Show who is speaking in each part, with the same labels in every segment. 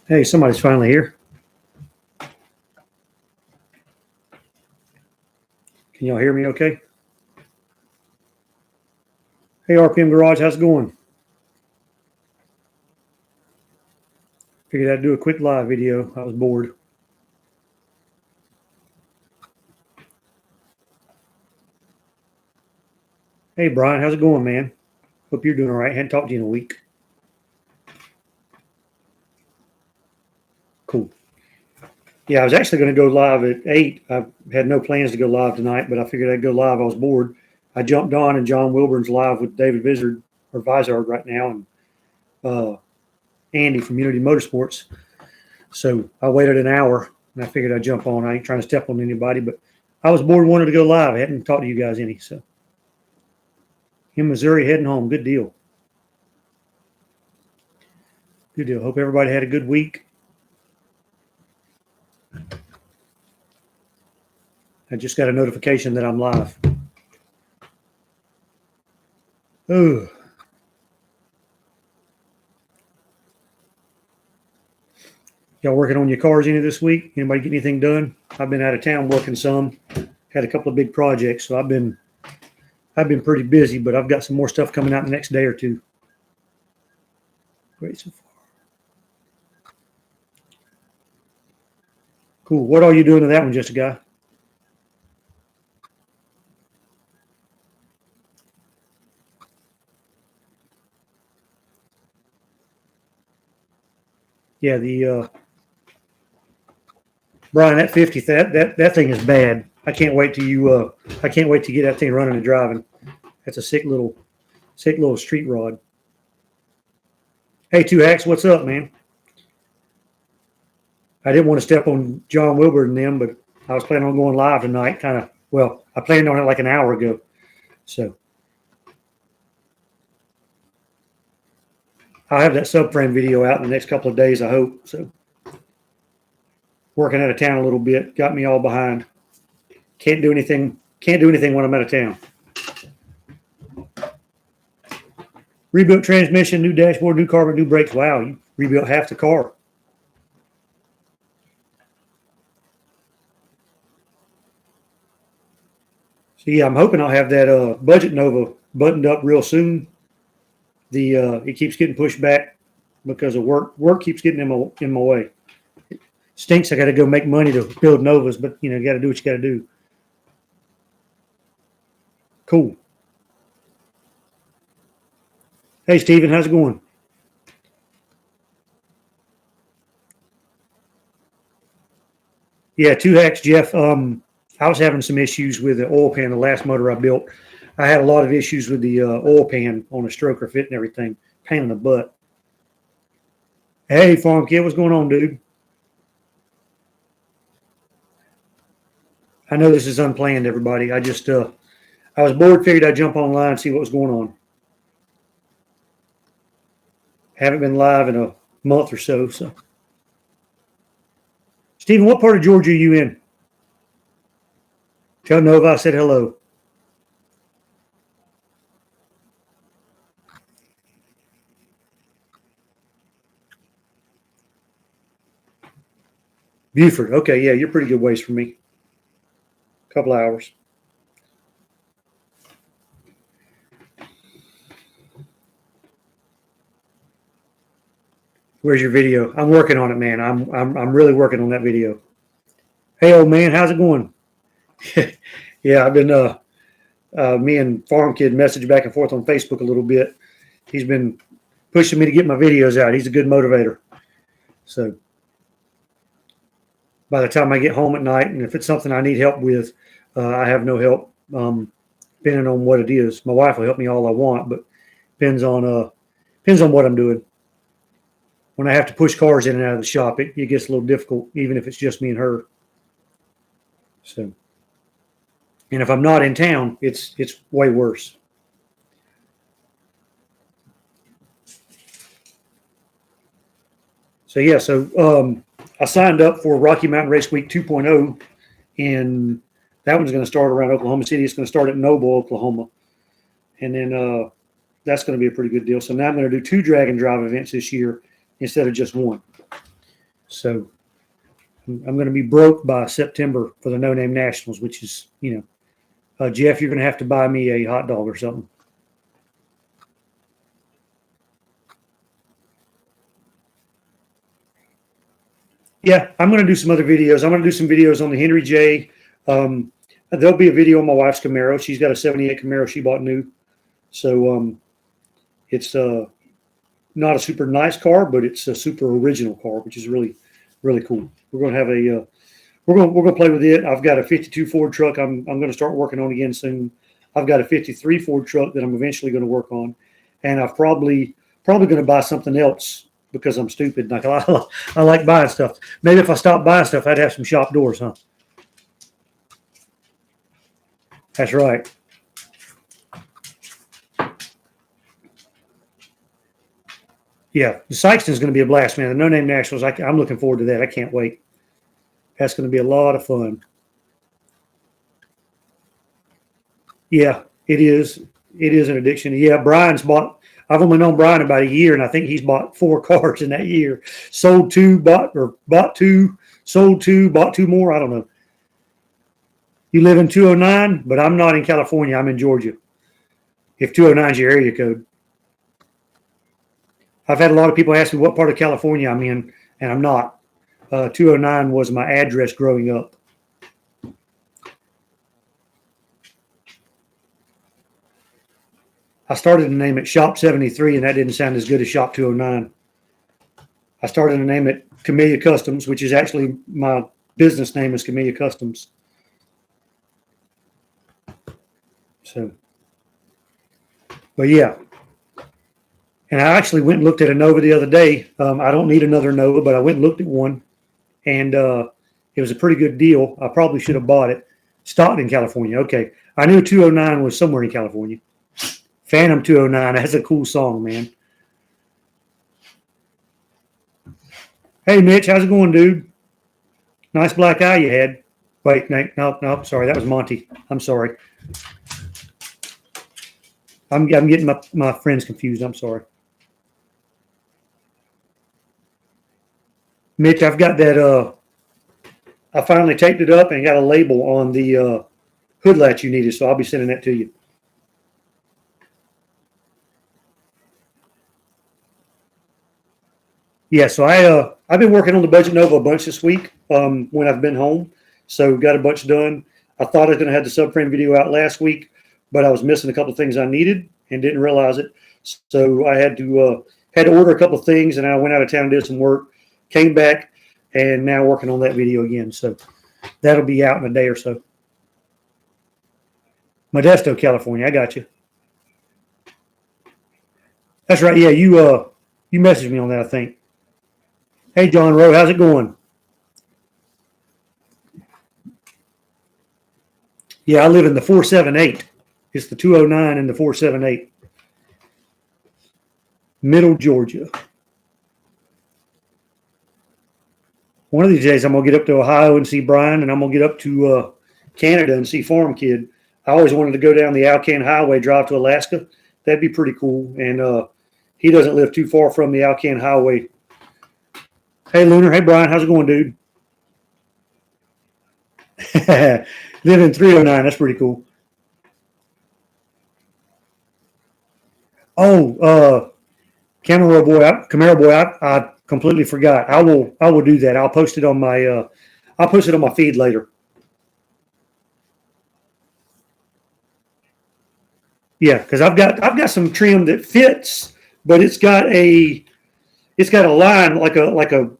Speaker 1: Hey, somebody's finally here. Can y'all hear me okay? Hey, RPM Garage, how's it going? Figured I'd do a quick live video. I was bored. Hey, Brian, how's it going, man? Hope you're doing all right. Hadn't talked to you in a week. Cool. Yeah, I was actually going to go live at 8. I had no plans to go live tonight, but I figured I'd go live. I was bored. I jumped on, and John Wilburn's live with David Vizard right now, and Andy from Unity Motorsports. So I waited an hour, and I figured I'd jump on. I ain't trying to step on anybody, but I was bored and wanted to go live. I hadn't talked to you guys any, so. In Missouri, heading home. Good deal. Good deal. Hope everybody had a good week. I just got a notification that I'm live. Oh. Y'all working on your cars any this week? Anybody get anything done? I've been out of town working some. Had a couple of big projects, so I've been pretty busy, but I've got some more stuff coming out in the next day or two. Great so far. Cool. What are you doing to that one, just a guy? Yeah, the Brian, that 50, that thing is bad. I can't wait till you I can't wait to get that thing running and driving. That's a sick little street rod. Hey, 2Hacks, what's up, man? I didn't want to step on John Wilbur and them, but I was planning on going live tonight. I planned on it like an hour ago. So I'll have that subframe video out in the next couple of days, I hope. So working out of town a little bit, got me all behind. Can't do anything when I'm out of town. Rebuilt transmission, new dashboard, new carburetor, new brakes. Wow, you rebuilt half the car. So yeah, I'm hoping I'll have that budget Nova buttoned up real soon. It keeps getting pushed back because of work. Work keeps getting in my way. It stinks. I got to go make money to build Novas, but you got to do what you got to do. Cool. Hey, Steven, how's it going? Yeah, 2Hacks, Jeff. I was having some issues with the oil pan, the last motor I built. I had a lot of issues with the oil pan on the stroker fit and everything. Pain in the butt. Hey, Farm Kid, what's going on, dude? I know this is unplanned, everybody. I was bored, figured I'd jump online and see what was going on. Haven't been live in a month or so. Stephen, what part of Georgia are you in? Tell Nova I said hello. Buford. Okay, yeah, you're pretty good ways from me. A couple hours. Where's your video? I'm working on it, man. I'm really working on that video. Hey, old man, how's it going? Yeah, I've been me and Farm Kid message back and forth on Facebook a little bit. He's been pushing me to get my videos out. He's a good motivator. So by the time I get home at night, and if it's something I need help with, I have no help. Depending on what it is, my wife will help me all I want, but depends on what I'm doing. When I have to push cars in and out of the shop, it gets a little difficult, even if it's just me and her. So, and if I'm not in town, it's way worse. So yeah, I signed up for Rocky Mountain Race Week 2.0, and that one's going to start around Oklahoma City. It's going to start at Noble, Oklahoma, and then that's going to be a pretty good deal. So now I'm going to do 2 drag and drive events this year instead of just one. So I'm going to be broke by September for the No Name Nationals, which is, Jeff, you're going to have to buy me a hot dog or something. Yeah, I'm going to do some other videos. I'm going to do some videos on the Henry J. There'll be a video on my wife's Camaro. She's got a 78 Camaro she bought new. So it's not a super nice car, but it's a super original car, which is really, really cool. We're going to have we're going to play with it. I've got a 52 Ford truck I'm going to start working on again soon. I've got a 53 Ford truck that I'm eventually going to work on, and I've probably going to buy something else because I'm stupid. Like I like buying stuff. Maybe if I stopped buying stuff, I'd have some shop doors, huh? That's right. Yeah, the Sykeston's going to be a blast, man. The No Name Nationals, I'm looking forward to that. I can't wait. That's going to be a lot of fun. Yeah, it is. It is an addiction. Yeah, I've only known Brian about a year, and I think he's bought 4 cars in that year. Sold 2, bought 2, sold 2, bought 2 more. I don't know. You live in 209, but I'm not in California. I'm in Georgia. If 209 is your area code. I've had a lot of people ask me what part of California I'm in, and I'm not. 209 was my address growing up. I started to name it Shop73, and that didn't sound as good as Shop209. I started to name it Camellia Customs, which is actually my business name is Camellia Customs. So, but yeah. And I actually went and looked at a Nova the other day. I don't need another Nova, but I went and looked at one, and it was a pretty good deal. I probably should have bought it. Stockton, California. Okay. I knew 209 was somewhere in California. Phantom 209. That's a cool song, man. Hey, Mitch, how's it going, dude? Nice black eye you had. Wait, no, sorry. That was Monty. I'm sorry. I'm getting my friends confused. I'm sorry. Mitch, I've got that. I finally taped it up and got a label on the hood latch you needed, so I'll be sending that to you. Yeah, so I've been working on the Budget Nova a bunch this week when I've been home, so got a bunch done. I thought I was going to have the subframe video out last week, but I was missing a couple of things I needed and didn't realize it. So I had to order a couple of things, and I went out of town and did some work, came back, and now working on that video again. So that'll be out in a day or so. Modesto, California. I got you. That's right. Yeah, you messaged me on that, I think. Hey, John Rowe, how's it going? Yeah, I live in the 478. It's the 209 and the 478. Middle Georgia. One of these days, I'm going to get up to Ohio and see Brian, and I'm going to get up to Canada and see Farm Kid. I always wanted to go down the Alcan Highway, drive to Alaska. That'd be pretty cool. And he doesn't live too far from the Alcan Highway. Hey, Lunar. Hey, Brian. How's it going, dude? Live in 309. That's pretty cool. Oh, Camaro boy. I completely forgot. I will do that. I'll post it on my feed later. Yeah, because I've got some trim that fits, but it's got a line like a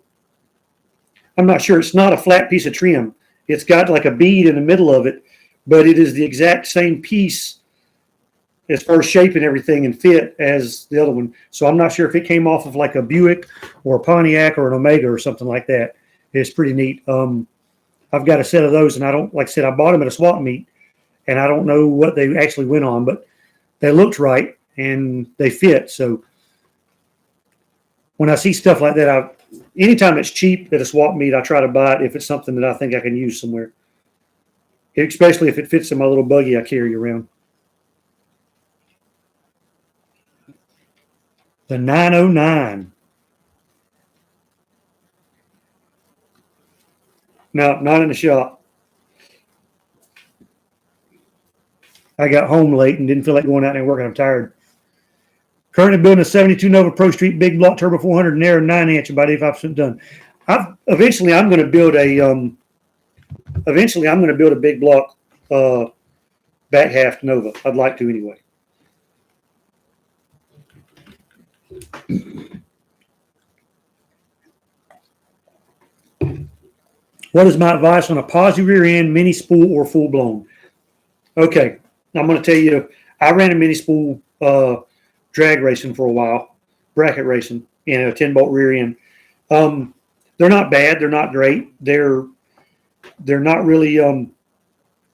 Speaker 1: I'm not sure, it's not a flat piece of trim. It's got like a bead in the middle of it, but it is the exact same piece as far as shape and everything and fit as the other one. So I'm not sure if it came off of like a Buick or a Pontiac or an Omega or something like that. It's pretty neat. I've got a set of those, and I don't, like I said, I bought them at a swap meet, and I don't know what they actually went on, but they looked right and they fit. So when I see stuff like that, anytime it's cheap at a swap meet, I try to buy it if it's something that I think I can use somewhere, especially if it fits in my little buggy I carry around. The 909. No, not in the shop. I got home late and didn't feel like going out there and working. I'm tired. Currently building a 72 Nova Pro Street big block turbo 400 narrow 9-inch, about 85% done. Eventually I'm going to build a big block back half Nova. I'd like to anyway. What is my advice on a posi rear end, mini spool, or full blown? Okay, I'm going to tell you, I ran a mini spool drag racing for a while, bracket racing, in a 10-bolt rear end. They're not bad. They're not great. They're not really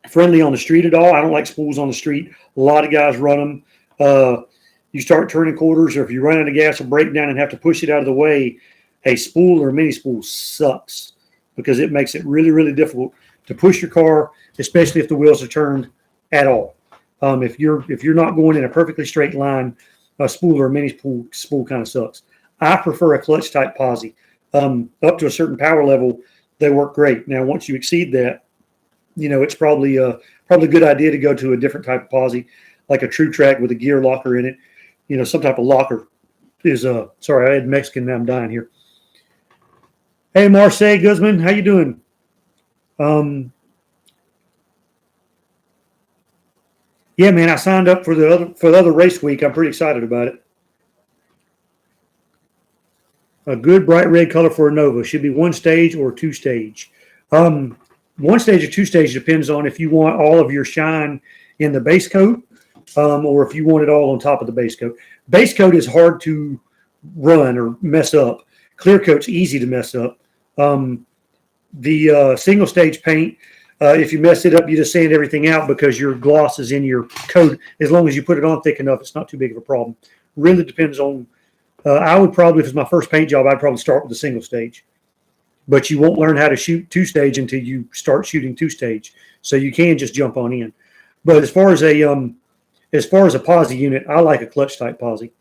Speaker 1: friendly on the street at all. I don't like spools on the street. A lot of guys run them. You start turning quarters, or if you run out of gas or break down and have to push it out of the way, a spool or a mini spool sucks because it makes it really, really difficult to push your car, especially if the wheels are turned at all. If you're not going in a perfectly straight line, a spool or a mini spool kind of sucks. I prefer a clutch type posi. Up to a certain power level, they work great. Now, once you exceed that, it's probably a good idea to go to a different type of posi, like a True Track with a gear locker in it. Some type of locker is sorry, I had Mexican, now I'm dying here. Hey, Marseille Guzman, how you doing? Yeah, man, I signed up for the other race week. I'm pretty excited about it. A good bright red color for a Nova should be 1-stage or 2-stage. 1-stage or 2-stage depends on if you want all of your shine in the base coat, or if you want it all on top of the base coat. Base coat is hard to run or mess up. Clear coat's easy to mess up. The single stage paint, if you mess it up, you just sand everything out because your gloss is in your coat. As long as you put it on thick enough, it's not too big of a problem. Really depends on. I would probably, if it's my first paint job, I'd probably start with the single stage. But you won't learn how to shoot 2-stage until you start shooting 2-stage. So you can just jump on in. But as far as a posi unit, I like a clutch type posi,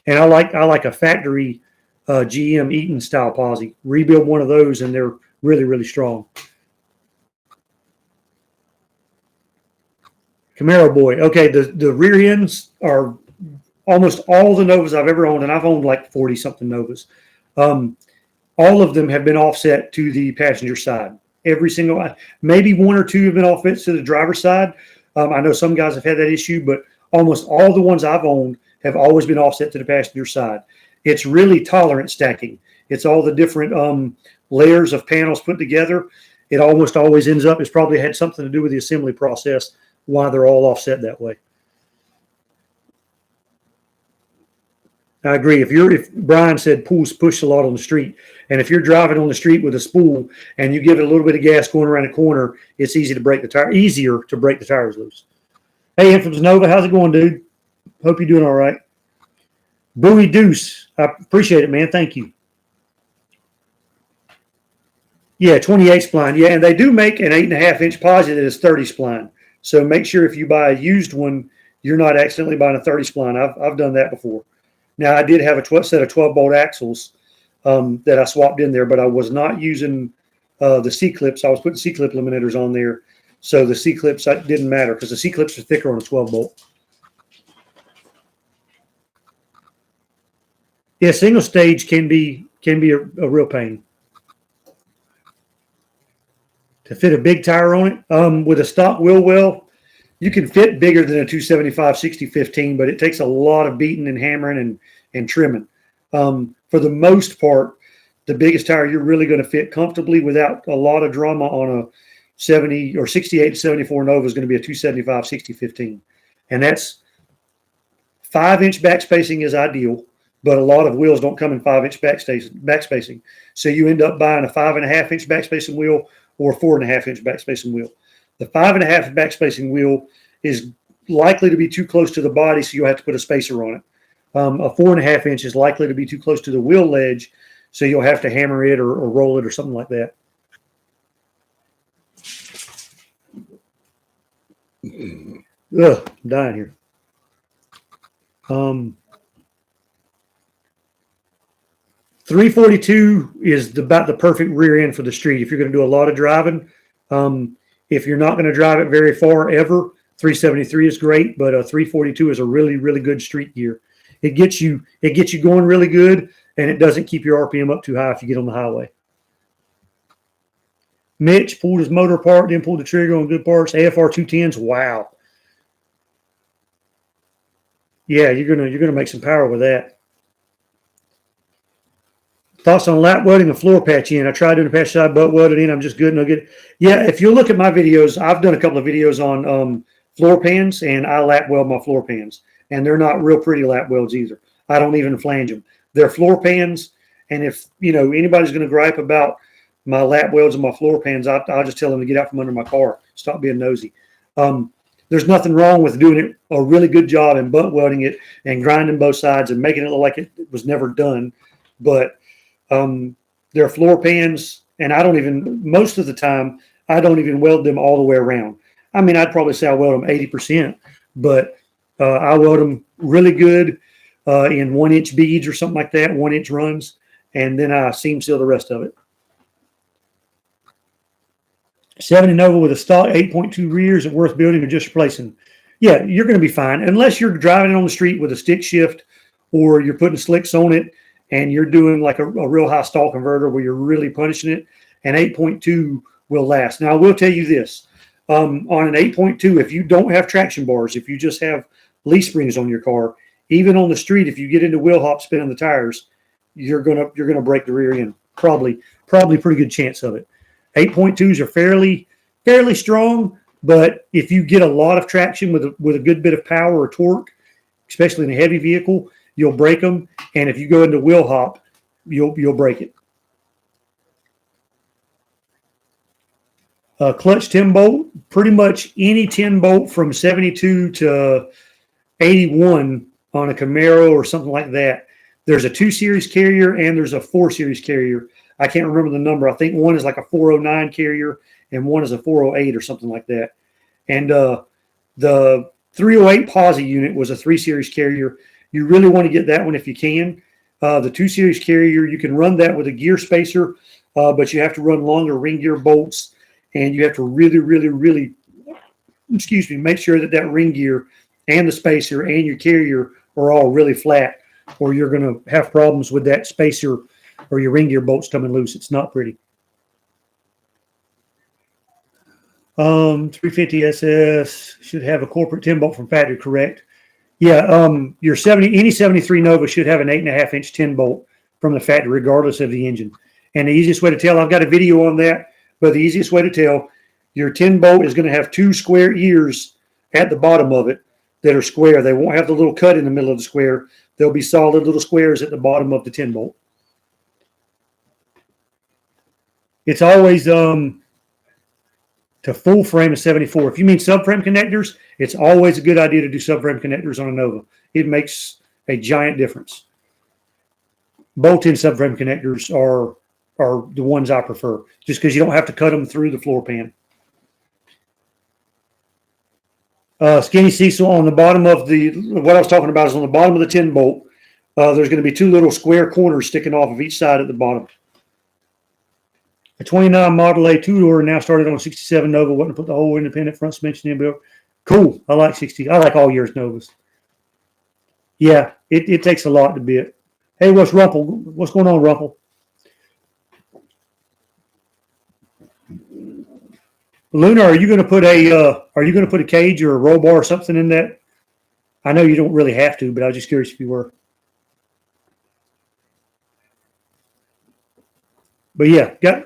Speaker 1: and I like a factory GM Eaton style posi. Rebuild one of those, and they're really, really strong. Camaro boy. Okay, the rear ends are almost all the Novas I've ever owned, and I've owned like 40 something Novas. All of them have been offset to the passenger side. Every single one. Maybe one or two have been offset to the driver's side. I know some guys have had that issue, but almost all the ones I've owned have always been offset to the passenger side. It's really tolerance stacking. It's all the different layers of panels put together. It almost always ends up, it's probably had something to do with the assembly process, why they're all offset that way. I agree. If Brian said pools push a lot on the street, and if you're driving on the street with a spool and you give it a little bit of gas going around a corner, it's easier to break the tires loose. Hey, Infamous Nova, how's it going, dude? Hope you're doing all right. Bowie Deuce, I appreciate it, man. Thank you. Yeah, 28 spline. Yeah, and they do make an 8.5-inch posi that is 30 spline. So make sure if you buy a used one, you're not accidentally buying a 30 spline. I've done that before. Now, I did have a set of 12-bolt axles that I swapped in there, but I was not using the C-clips. I was putting C-clip eliminators on there. So the C-clips didn't matter because the C-clips are thicker on a 12-bolt. Yeah, single stage can be a real pain. To fit a big tire on it, with a stock wheel well, you can fit bigger than a 275 60-15, but it takes a lot of beating and hammering and trimming. For the most part, the biggest tire you're really going to fit comfortably without a lot of drama on a 70 or 68 to 74 Nova is going to be a 275 60-15. And that's 5-inch back spacing is ideal, but a lot of wheels don't come in 5-inch back spacing. So you end up buying a 5.5-inch back spacing wheel or a 4.5-inch back spacing wheel. The 5.5 back spacing wheel is likely to be too close to the body, so you'll have to put a spacer on it. A 4.5-inch is likely to be too close to the wheel ledge, so you'll have to hammer it or roll it or something like that. Ugh, I'm dying here. 342 is about the perfect rear end for the street. If you're going to do a lot of driving, if you're not going to drive it very far ever, 373 is great, but 342 is a really, really good street gear. It gets you going really good, and it doesn't keep your RPM up too high if you get on the highway. Mitch pulled his motor apart, then pulled the trigger on good parts. AFR 210s, wow. Yeah, you're gonna make some power with that. Thoughts on lap welding and floor patching? I tried doing a patch side butt welded in. I'm just good. No good. Yeah, if you look at my videos, I've done a couple of videos on floor pans, and I lap weld my floor pans, and they're not real pretty lap welds either. I don't even flange them. They're floor pans, and if anybody's going to gripe about my lap welds and my floor pans, I'll just tell them to get out from under my car. Stop being nosy. There's nothing wrong with doing it a really good job and butt welding it and grinding both sides and making it look like it was never done, but they're floor pans, and most of the time, I don't even weld them all the way around. I mean, I'd probably say I weld them 80%, but I weld them really good in 1-inch beads or something like that, 1-inch runs, and then I seam seal the rest of it. 70 Nova with a stock 8.2 rear, is it worth building or just replacing? Yeah, you're going to be fine, unless you're driving it on the street with a stick shift or you're putting slicks on it, and you're doing like a real high stall converter where you're really punishing it, and 8.2 will last. Now, I will tell you this. On an 8.2, if you don't have traction bars, if you just have leaf springs on your car, even on the street, if you get into wheel hop spinning the tires, you're gonna break the rear end. Probably pretty good chance of it. 8.2s are fairly strong, but if you get a lot of traction with a good bit of power or torque, especially in a heavy vehicle, you'll break them, and if you go into wheel hop, you'll break it. Clutch 10 bolt, pretty much any 10 bolt from 72 to 81 on a Camaro or something like that. There's a 2 Series carrier and there's a 4 Series carrier. I can't remember the number. I think one is like a 409 carrier and one is a 408 or something like that. And the 308 posi unit was a 3 Series carrier. You really want to get that one if you can. The 2 Series carrier, you can run that with a gear spacer, but you have to run longer ring gear bolts, and you have to really, really, really, make sure that ring gear and the spacer and your carrier are all really flat, or you're going to have problems with that spacer or your ring gear bolts coming loose. It's not pretty. 350 SS should have a corporate 10 bolt from factory, correct? Yeah, your any 73 Nova should have an 8.5-inch 10 bolt from the factory, regardless of the engine. And the easiest way to tell, I've got a video on that, but the easiest way to tell, your 10 bolt is going to have 2 square ears at the bottom of it that are square. They won't have the little cut in the middle of the square. There'll be solid little squares at the bottom of the 10 bolt. It's always to full frame of 74. If you mean subframe connectors, it's always a good idea to do subframe connectors on a Nova. It makes a giant difference. Bolt-in subframe connectors are the ones I prefer, just because you don't have to cut them through the floor pan. Skinny Cecil, on the bottom of what I was talking about is on the bottom of the 10 bolt, there's going to be 2 little square corners sticking off of each side at the bottom. A 29 Model A 2-door now started on 67 Nova. Wanting to put the whole independent front suspension in. But cool. I like all years Novas. Yeah, it takes a lot to be it. Hey, what's going on, Rumple? Luna, are you going to put a cage or a roll bar or something in that? I know you don't really have to, but I was just curious if you were. But yeah, got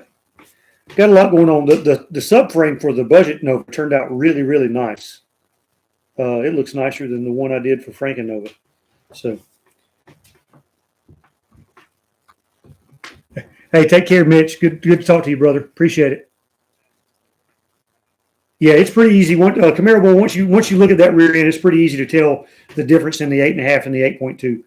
Speaker 1: a lot going on. The subframe for the budget Nova turned out really, really nice. It looks nicer than the one I did for Franken Nova. So, hey, take care, Mitch. Good to talk to you, brother. Appreciate it. Yeah, it's pretty easy. Camaro Boy, once you look at that rear end, it's pretty easy to tell the difference in the 8.5 and the 8.2.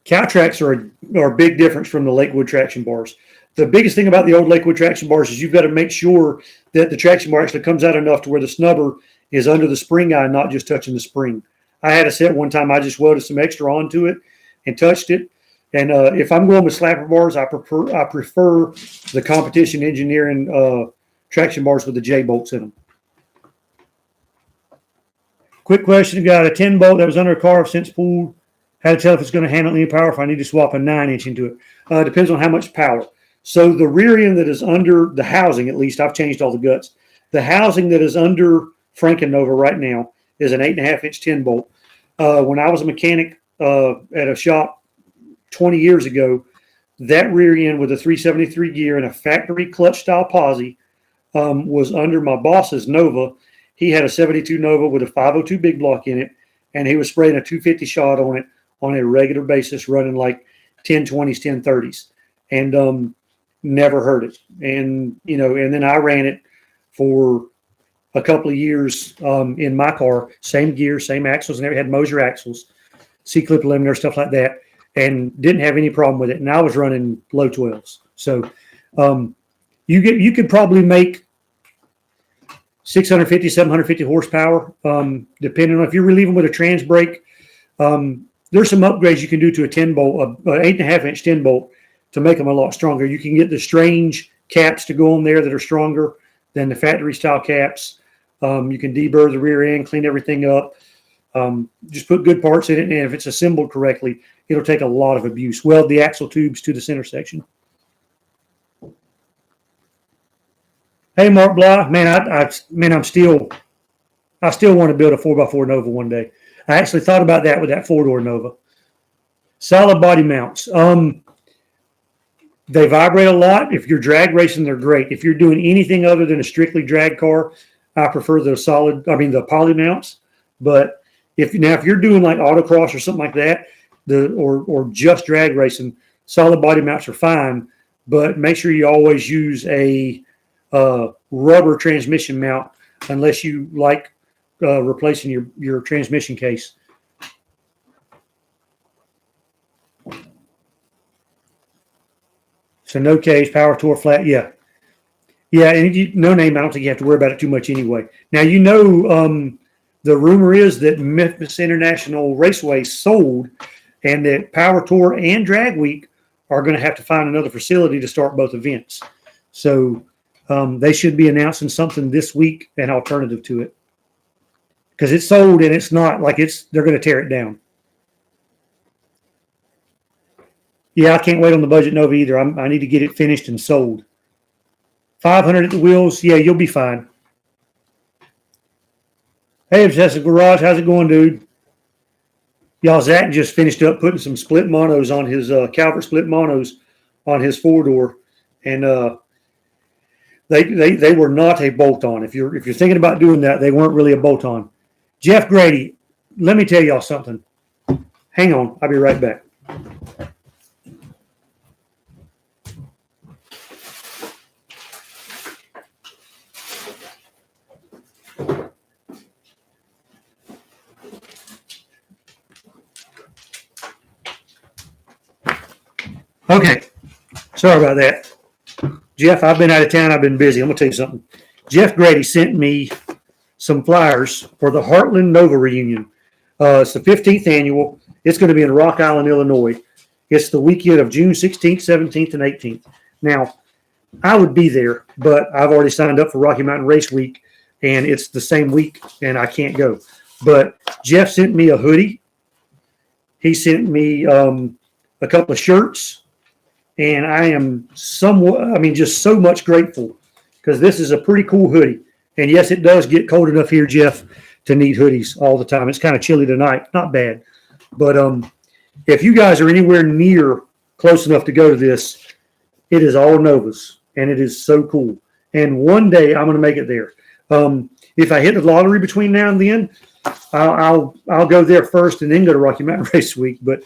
Speaker 1: Cowtracks are a big difference from the Lakewood traction bars. The biggest thing about the old Lakewood traction bars is you've got to make sure that the traction bar actually comes out enough to where the snubber is under the spring eye, not just touching the spring. I had a set one time. I just welded some extra onto it and touched it. And if I'm going with slapper bars, I prefer the competition engineering traction bars with the J bolts in them. Quick question: got a 10 bolt that was under a car, I've since pulled. How to tell if it's going to handle any power if I need to swap a 9-inch into it? Depends on how much power. So the rear end that is under the housing, at least I've changed all the guts. The housing that is under Franken-Nova right now is an 8.5-inch 10 bolt. When I was a mechanic at a shop 20 years ago, that rear end with a 373 gear and a factory clutch style posi was under my boss's Nova. He had a 72 Nova with a 502 big block in it, and he was spraying a 250 shot on it on a regular basis, running like 1020s, 1030s, and never heard it. And, and then I ran it for a couple of years in my car, same gear, same axles, and had Moser axles, C-clip eliminator, stuff like that, and didn't have any problem with it. And I was running low 12s. So you could probably make 650, 750 horsepower, depending on if you're relieving with a trans brake. There's some upgrades you can do to a 10 bolt, an 8.5-inch 10 bolt, to make them a lot stronger. You can get the strange caps to go on there that are stronger than the factory style caps. You can deburr the rear end, clean everything up. Just put good parts in it, and if it's assembled correctly, it'll take a lot of abuse. Weld the axle tubes to the center section. Hey, Mark Blah, man, I still want to build a 4x4 Nova one day. I actually thought about that with that 4-door Nova. Solid body mounts. They vibrate a lot. If you're drag racing, they're great. If you're doing anything other than a strictly drag car, I prefer the poly mounts. But if you're doing like autocross or something like that, or just drag racing, solid body mounts are fine. But make sure you always use a rubber transmission mount unless you like replacing your transmission case. So no cage, power tour flat, yeah, and no name. I don't think you have to worry about it too much anyway. Now the rumor is that Memphis International Raceway sold, and that Power Tour and Drag Week are going to have to find another facility to start both events. So they should be announcing something this week, an alternative to it, because it's sold and it's not like they're going to tear it down. Yeah, I can't wait on the budget Nova either. I need to get it finished and sold. 500 at the wheels. Yeah, you'll be fine. Hey, Obsessive Garage, how's it going, dude? Y'all, Zach just finished up putting some split monos on his Calvert split monos on his 4-door, and they were not a bolt-on. If you're thinking about doing that, they weren't really a bolt-on. Jeff Grady, let me tell y'all something. Hang on, I'll be right back. Okay, sorry about that. Jeff, I've been out of town. I've been busy. I'm going to tell you something. Jeff Grady sent me some flyers for the Heartland Nova reunion. It's the 15th annual. It's going to be in Rock Island, Illinois. It's the weekend of June 16th, 17th, and 18th. Now, I would be there, but I've already signed up for Rocky Mountain Race Week, and it's the same week, and I can't go. But Jeff sent me a hoodie. He sent me a couple of shirts. And I am just so much grateful, because this is a pretty cool hoodie. And yes, it does get cold enough here, Jeff, to need hoodies all the time. It's kind of chilly tonight. Not bad. But if you guys are anywhere near close enough to go to this, it is all Novas, and it is so cool. And one day I'm going to make it there. If I hit the lottery between now and then, I'll go there first and then go to Rocky Mountain Race Week. But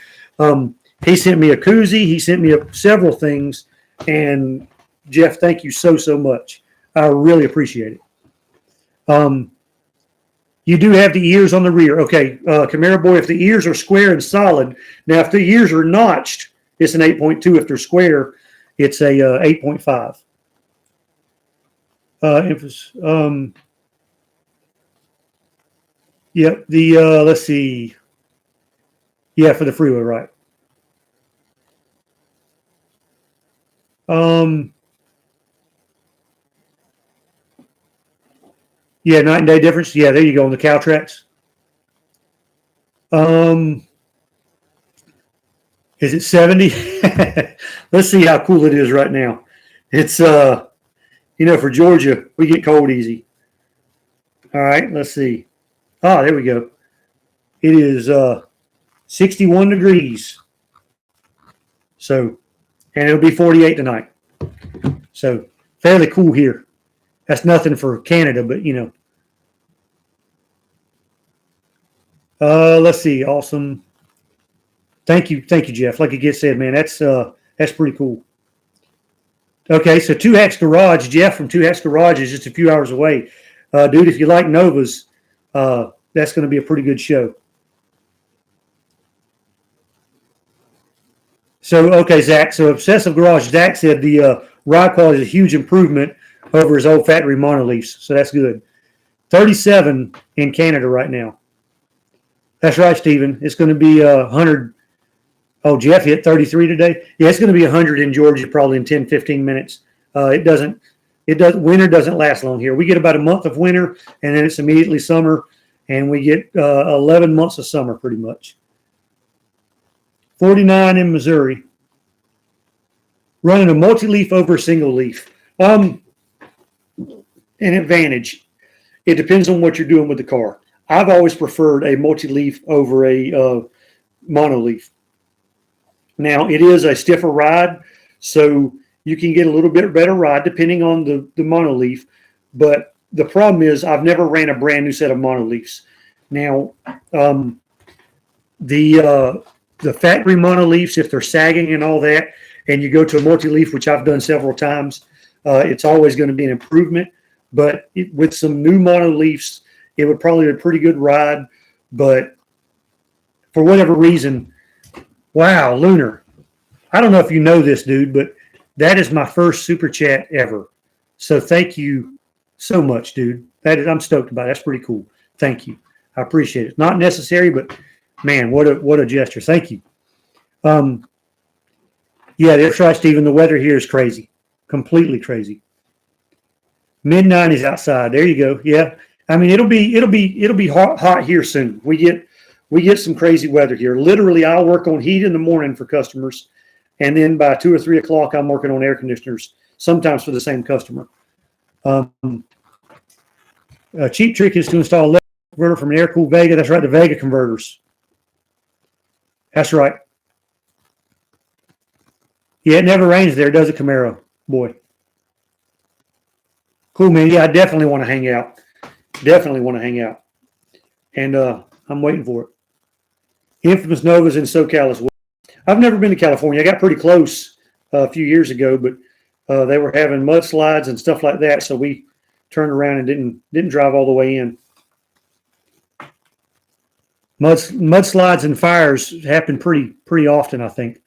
Speaker 1: he sent me a koozie. He sent me several things. And, Jeff, thank you so, so much. I really appreciate it. You do have the ears on the rear. Okay, Camaro Boy, if the ears are square and solid. Now, if the ears are notched, it's an 8.2. If they're square, it's a 8.5. Yep. Let's see. Yeah, for the freeway, right? Um, yeah, night and day difference. Yeah, there you go on the cow tracks. Um, is it 70? Let's see how cool it is right now. It's for Georgia, we get cold easy. All right, let's see. Ah, there we go. It is 61 degrees. So, and it'll be 48 tonight. So, fairly cool here. That's nothing for Canada, but let's see. Awesome. Thank you, Jeff. Like you just said, man, that's pretty cool. Okay, so Two Hacks Garage, Jeff from Two Hacks Garage is just a few hours away. Dude, if you like Novas, that's going to be a pretty good show. So, okay, Zach. So, Obsessive Garage, Zach said the ride quality is a huge improvement over his old factory monoleafs. So, that's good. 37 in Canada right now. That's right, Stephen. It's going to be 100. Oh, Jeff hit 33 today. Yeah, it's going to be 100 in Georgia probably in 10, 15 minutes. Winter doesn't last long here. We get about a month of winter, and then it's immediately summer, and we get 11 months of summer pretty much. 49 in Missouri. Running a multi-leaf over a single leaf. An advantage. It depends on what you're doing with the car. I've always preferred a multi-leaf over a monoleaf. Now, it is a stiffer ride, so you can get a little bit better ride depending on the monoleaf. But the problem is I've never ran a brand new set of monoleafs. Now, the factory monoleafs, if they're sagging and all that, and you go to a multi-leaf, which I've done several times, it's always going to be an improvement. But with some new monoleafs, it would probably be a pretty good ride. But for whatever reason, wow, Lunar. I don't know if you know this, dude, but that is my first super chat ever. So thank you so much, dude. I'm stoked about it. That's pretty cool. Thank you. I appreciate it. Not necessary, but man, what a gesture. Thank you. Yeah, that's right, Stephen. The weather here is crazy. Completely crazy. Mid-90s outside. There you go. Yeah. I mean, it'll be hot here soon. We get some crazy weather here. Literally, I'll work on heat in the morning for customers, and then by 2 or 3 o'clock, I'm working on air conditioners, sometimes for the same customer. A cheap trick is to install a converter from an air-cooled Vega. That's right, the Vega converters. That's right. Yeah, it never rains there, does it, Camaro? Boy. Cool, man. Yeah, I definitely want to hang out. And I'm waiting for it. Infamous Novas in SoCal as well. I've never been to California. I got pretty close a few years ago, but they were having mudslides and stuff like that, so we turned around and didn't drive all the way in. Mudslides and fires happen pretty often, I think.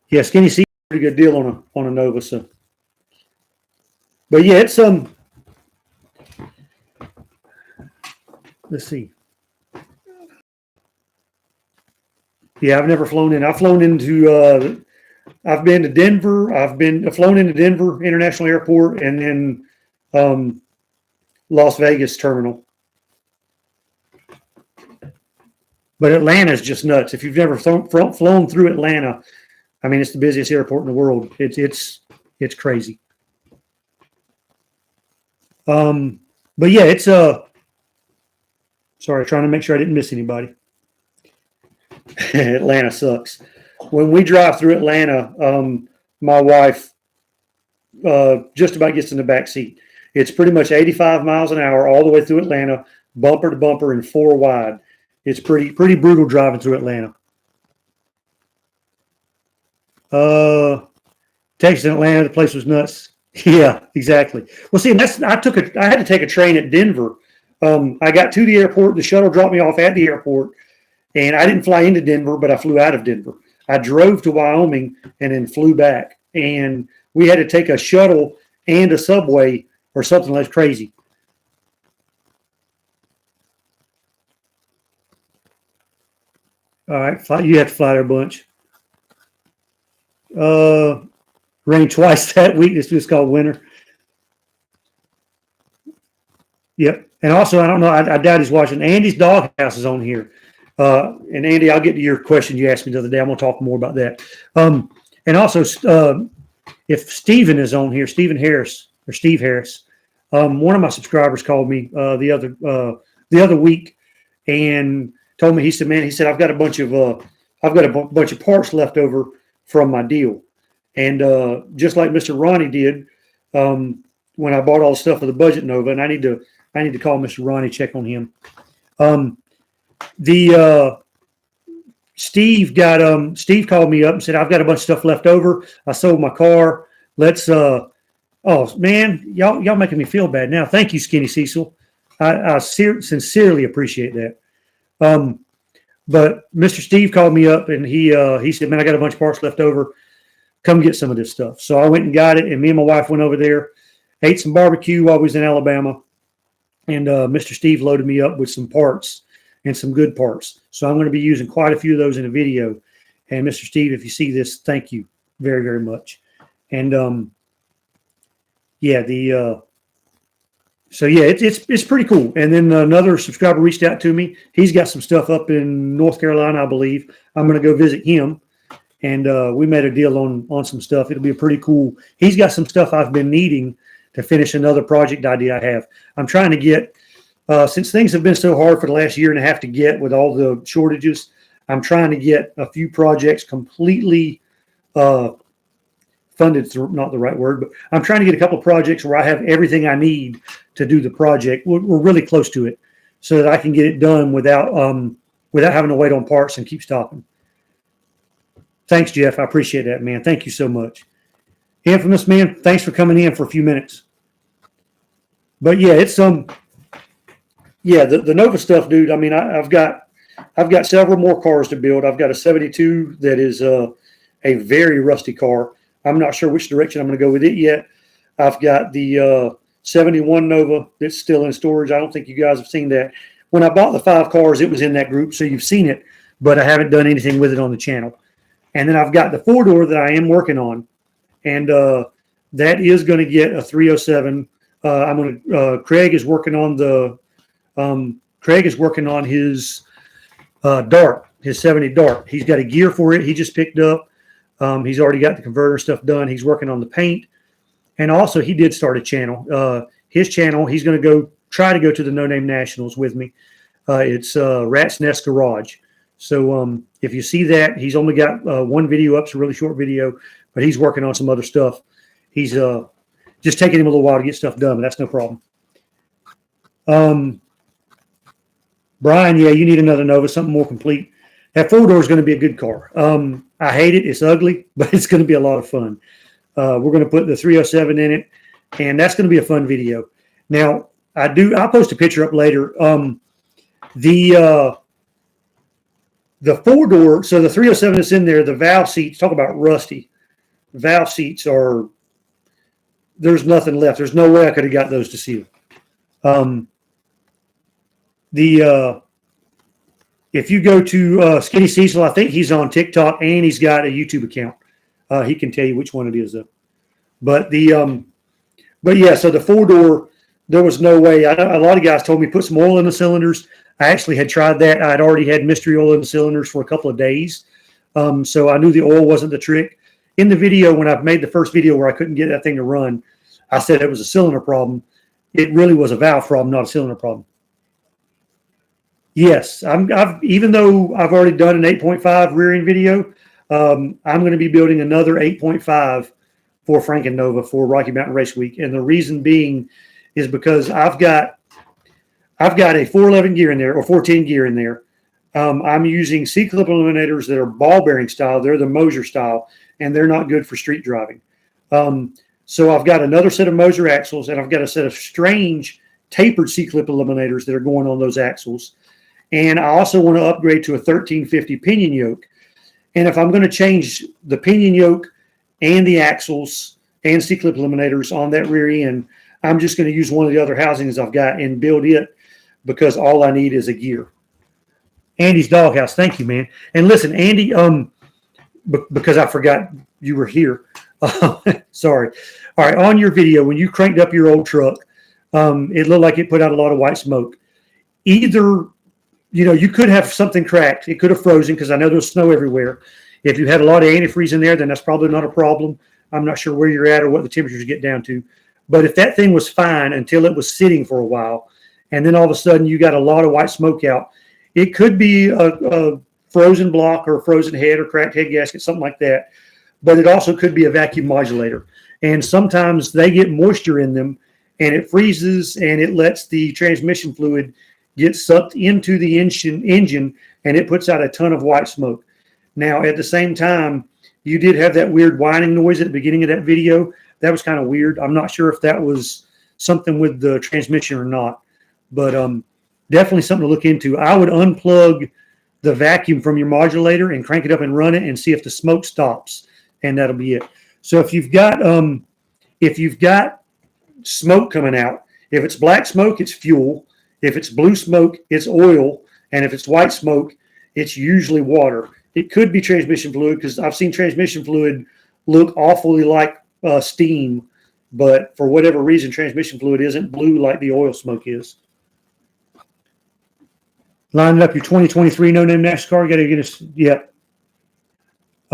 Speaker 1: Yeah, Skinny C, pretty good deal on a Nova. So, but yeah, it's let's see. Yeah, I've never flown in. I've flown into. I've been to Denver. I've flown into Denver International Airport, and then Las Vegas Terminal. But Atlanta is just nuts. If you've never flown through Atlanta, I mean, it's the busiest airport in the world. It's crazy. But yeah, it's sorry, trying to make sure I didn't miss anybody. Atlanta sucks. When we drive through Atlanta, my wife just about gets in the back seat. It's pretty much 85 miles an hour all the way through Atlanta, bumper to bumper and 4 wide. It's pretty brutal driving through Atlanta. Texas and Atlanta, the place was nuts. Yeah, exactly. Well, see, I had to take a train at Denver. I got to the airport. The shuttle dropped me off at the airport, and I didn't fly into Denver, but I flew out of Denver. I drove to Wyoming and then flew back, and we had to take a shuttle and a subway or something like crazy. All right, you have to fly there a bunch. Rained twice that week. This is called winter. Yep. And also, I don't know. I doubt he's watching. Andy's Doghouse is on here. And Andy, I'll get to your question you asked me the other day. I'm going to talk more about that. And also, if Steven is on here, Steve Harris, one of my subscribers called me the other week and told me, he said, I've got a bunch of parts left over from my deal. And just like Mr. Ronnie did when I bought all the stuff for the Budget Nova, and I need to call Mr. Ronnie, check on him. Steve called me up and said, I've got a bunch of stuff left over. I sold my car. Let's oh man, y'all making me feel bad now. Thank you, Skinny Cecil. I sincerely appreciate that. But Mr. Steve called me up and he said, man, I got a bunch of parts left over. Come get some of this stuff. So I went and got it, and me and my wife went over there, ate some barbecue while we was in Alabama, and Mr. Steve loaded me up with some parts and some good parts. So I'm going to be using quite a few of those in a video. And Mr. Steve, if you see this, thank you very, very much. And it's pretty cool. And then another subscriber reached out to me. He's got some stuff up in North Carolina, I believe. I'm going to go visit him. And we made a deal on some stuff. It'll be pretty cool. He's got some stuff I've been needing to finish another project idea I have. I'm trying to get, since things have been so hard for the last year and a half to get with all the shortages, I'm trying to get a few projects completely funded, through, not the right word, but I'm trying to get a couple of projects where I have everything I need to do the project. We're really close to it so that I can get it done without having to wait on parts and keep stopping. Thanks, Jeff. I appreciate that, man. Thank you so much. Infamous, man, thanks for coming in for a few minutes. But yeah, it's the Nova stuff, dude. I mean, I've got several more cars to build. I've got a 72 that is a very rusty car. I'm not sure which direction I'm going to go with it yet. I've got the 71 Nova that's still in storage. I don't think you guys have seen that. When I bought the 5 cars, it was in that group, so you've seen it, but I haven't done anything with it on the channel. And then I've got the 4-door that I am working on, and that is going to get a 307. Craig is working on his Dart, his 70 Dart. He's got a gear for it. He just picked up. He's already got the converter stuff done. He's working on the paint, and also he did start a channel. His channel, he's going to try to go to the No Name Nationals with me. It's Rat's Nest Garage. So if you see that, he's only got one video up. It's a really short video, but he's working on some other stuff. He's just taking him a little while to get stuff done, but that's no problem. Brian, yeah, you need another Nova, something more complete. That 4-door is going to be a good car. I hate it. It's ugly, but it's going to be a lot of fun. We're going to put the 307 in it, and that's going to be a fun video. Now, I'll post a picture up later. The 4-door, so the 307 that's in there, the valve seats, talk about rusty. Valve seats there's nothing left. There's no way I could have got those to seal. If you go to Skinny Cecil, I think he's on TikTok and he's got a YouTube account. He can tell you which one it is though. But yeah, so the 4-door, there was no way. A lot of guys told me put some oil in the cylinders. I actually had tried that. I'd already had mystery oil in the cylinders for a couple of days. So I knew the oil wasn't the trick. In the video, when I made the first video where I couldn't get that thing to run, I said it was a cylinder problem. It really was a valve problem, not a cylinder problem. Yes, even though I've already done an 8.5 rear end video, I'm going to be building another 8.5 for Franken Nova for Rocky Mountain Race Week. And the reason being is because I've got a 411 gear in there or 410 gear in there. I'm using C-clip eliminators that are ball bearing style. They're the Moser style, and they're not good for street driving. So I've got another set of Moser axles, and I've got a set of strange tapered C-clip eliminators that are going on those axles. And I also want to upgrade to a 1350 pinion yoke. And if I'm going to change the pinion yoke and the axles and C-clip eliminators on that rear end, I'm just going to use one of the other housings I've got and build it because all I need is a gear. Andy's Doghouse. Thank you, man. And listen, Andy, because I forgot you were here. Sorry. All right. On your video, when you cranked up your old truck, it looked like it put out a lot of white smoke. Either, you could have something cracked. It could have frozen because I know there's snow everywhere. If you had a lot of antifreeze in there, then that's probably not a problem. I'm not sure where you're at or what the temperatures get down to. But if that thing was fine until it was sitting for a while, and then all of a sudden you got a lot of white smoke out, it could be a frozen block or a frozen head or cracked head gasket, something like that. But it also could be a vacuum modulator. And sometimes they get moisture in them and it freezes and it lets the transmission fluid get sucked into the engine and it puts out a ton of white smoke. Now, at the same time, you did have that weird whining noise at the beginning of that video. That was kind of weird. I'm not sure if that was something with the transmission or not, but definitely something to look into. I would unplug the vacuum from your modulator and crank it up and run it and see if the smoke stops, and that'll be it. So if you've got smoke coming out, if it's black smoke, it's fuel. If it's blue smoke, it's oil, and if it's white smoke, it's usually water. It could be transmission fluid because I've seen transmission fluid look awfully like steam, but for whatever reason, transmission fluid isn't blue like the oil smoke is. Lining up your 2023 no-name NASCAR. Got to get us, yeah.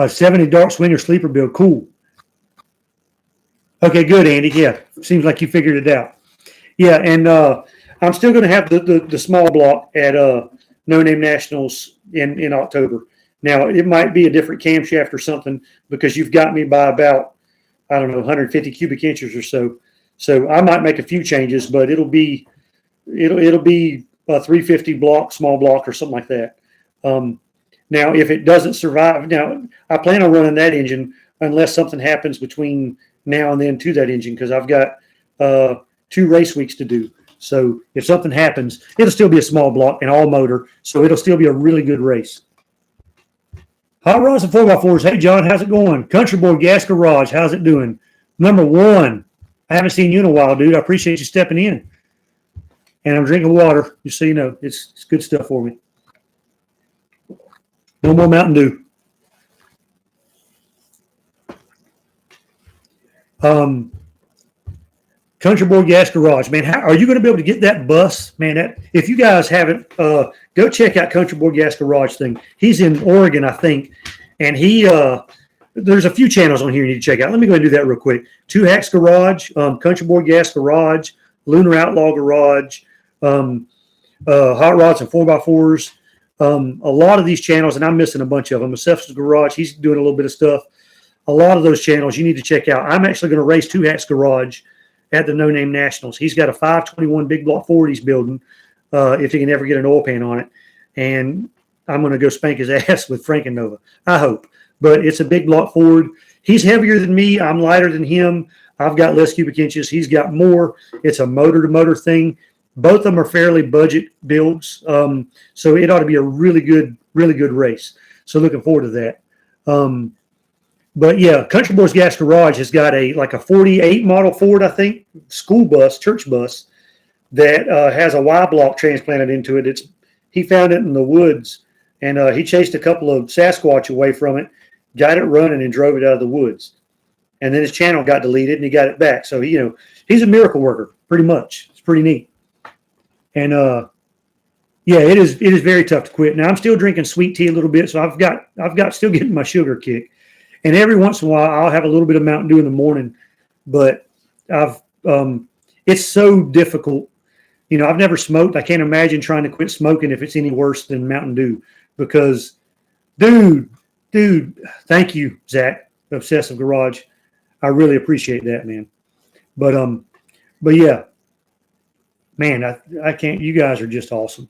Speaker 1: 70 dark swinger sleeper build. Cool. Okay, good, Andy. Yeah, seems like you figured it out. Yeah, and I'm still going to have the small block at No Name Nationals in October. Now, it might be a different camshaft or something because you've got me by about, 150 cubic inches or so. So I might make a few changes, but it'll be a 350 block, small block or something like that. Now, if it doesn't survive, now I plan on running that engine unless something happens between now and then to that engine because I've got 2 race weeks to do. So if something happens, it'll still be a small block and all motor. So it'll still be a really good race. Hot Rods and 4x4s. Hey, John, how's it going? Country Boy Gas Garage, how's it doing? Number 1. I haven't seen you in a while, dude. I appreciate you stepping in. And I'm drinking water, just so you know. It's good stuff for me. No more Mountain Dew. Country Boy Gas Garage, man. How are you going to be able to get that bus, man? If you guys haven't, go check out Country Boy Gas Garage thing. He's in Oregon, I think, and there's a few channels on here you need to check out. Let me go ahead and do that real quick. Two Hacks Garage, Country Boy Gas Garage, Lunar Outlaw Garage, Hot Rods and 4x4s. A lot of these channels, and I'm missing a bunch of them. Seth's Garage, he's doing a little bit of stuff. A lot of those channels you need to check out. I'm actually going to race Two Hacks Garage at the No Name Nationals. He's got a 521 big block Ford he's building if he can ever get an oil pan on it. And I'm going to go spank his ass with Franken-Nova, I hope. But it's a big block Ford. He's heavier than me. I'm lighter than him. I've got less cubic inches. He's got more. It's a motor-to-motor thing. Both of them are fairly budget builds. So it ought to be a really good race. So looking forward to that. But yeah, Country Boys Gas Garage has got a 48 model Ford, I think, school bus, church bus that has a Y block transplanted into it. He found it in the woods, and he chased a couple of Sasquatch away from it, got it running, and drove it out of the woods. And then his channel got deleted, and he got it back. So he's a miracle worker, pretty much. It's pretty neat. And yeah, it is very tough to quit. Now I'm still drinking sweet tea a little bit, so I've got still getting my sugar kick. And every once in a while, I'll have a little bit of Mountain Dew in the morning, but it's so difficult. I've never smoked. I can't imagine trying to quit smoking if it's any worse than Mountain Dew because, dude, thank you, Zach, Obsessive Garage. I really appreciate that, man. But yeah, man, I can't. You guys are just awesome.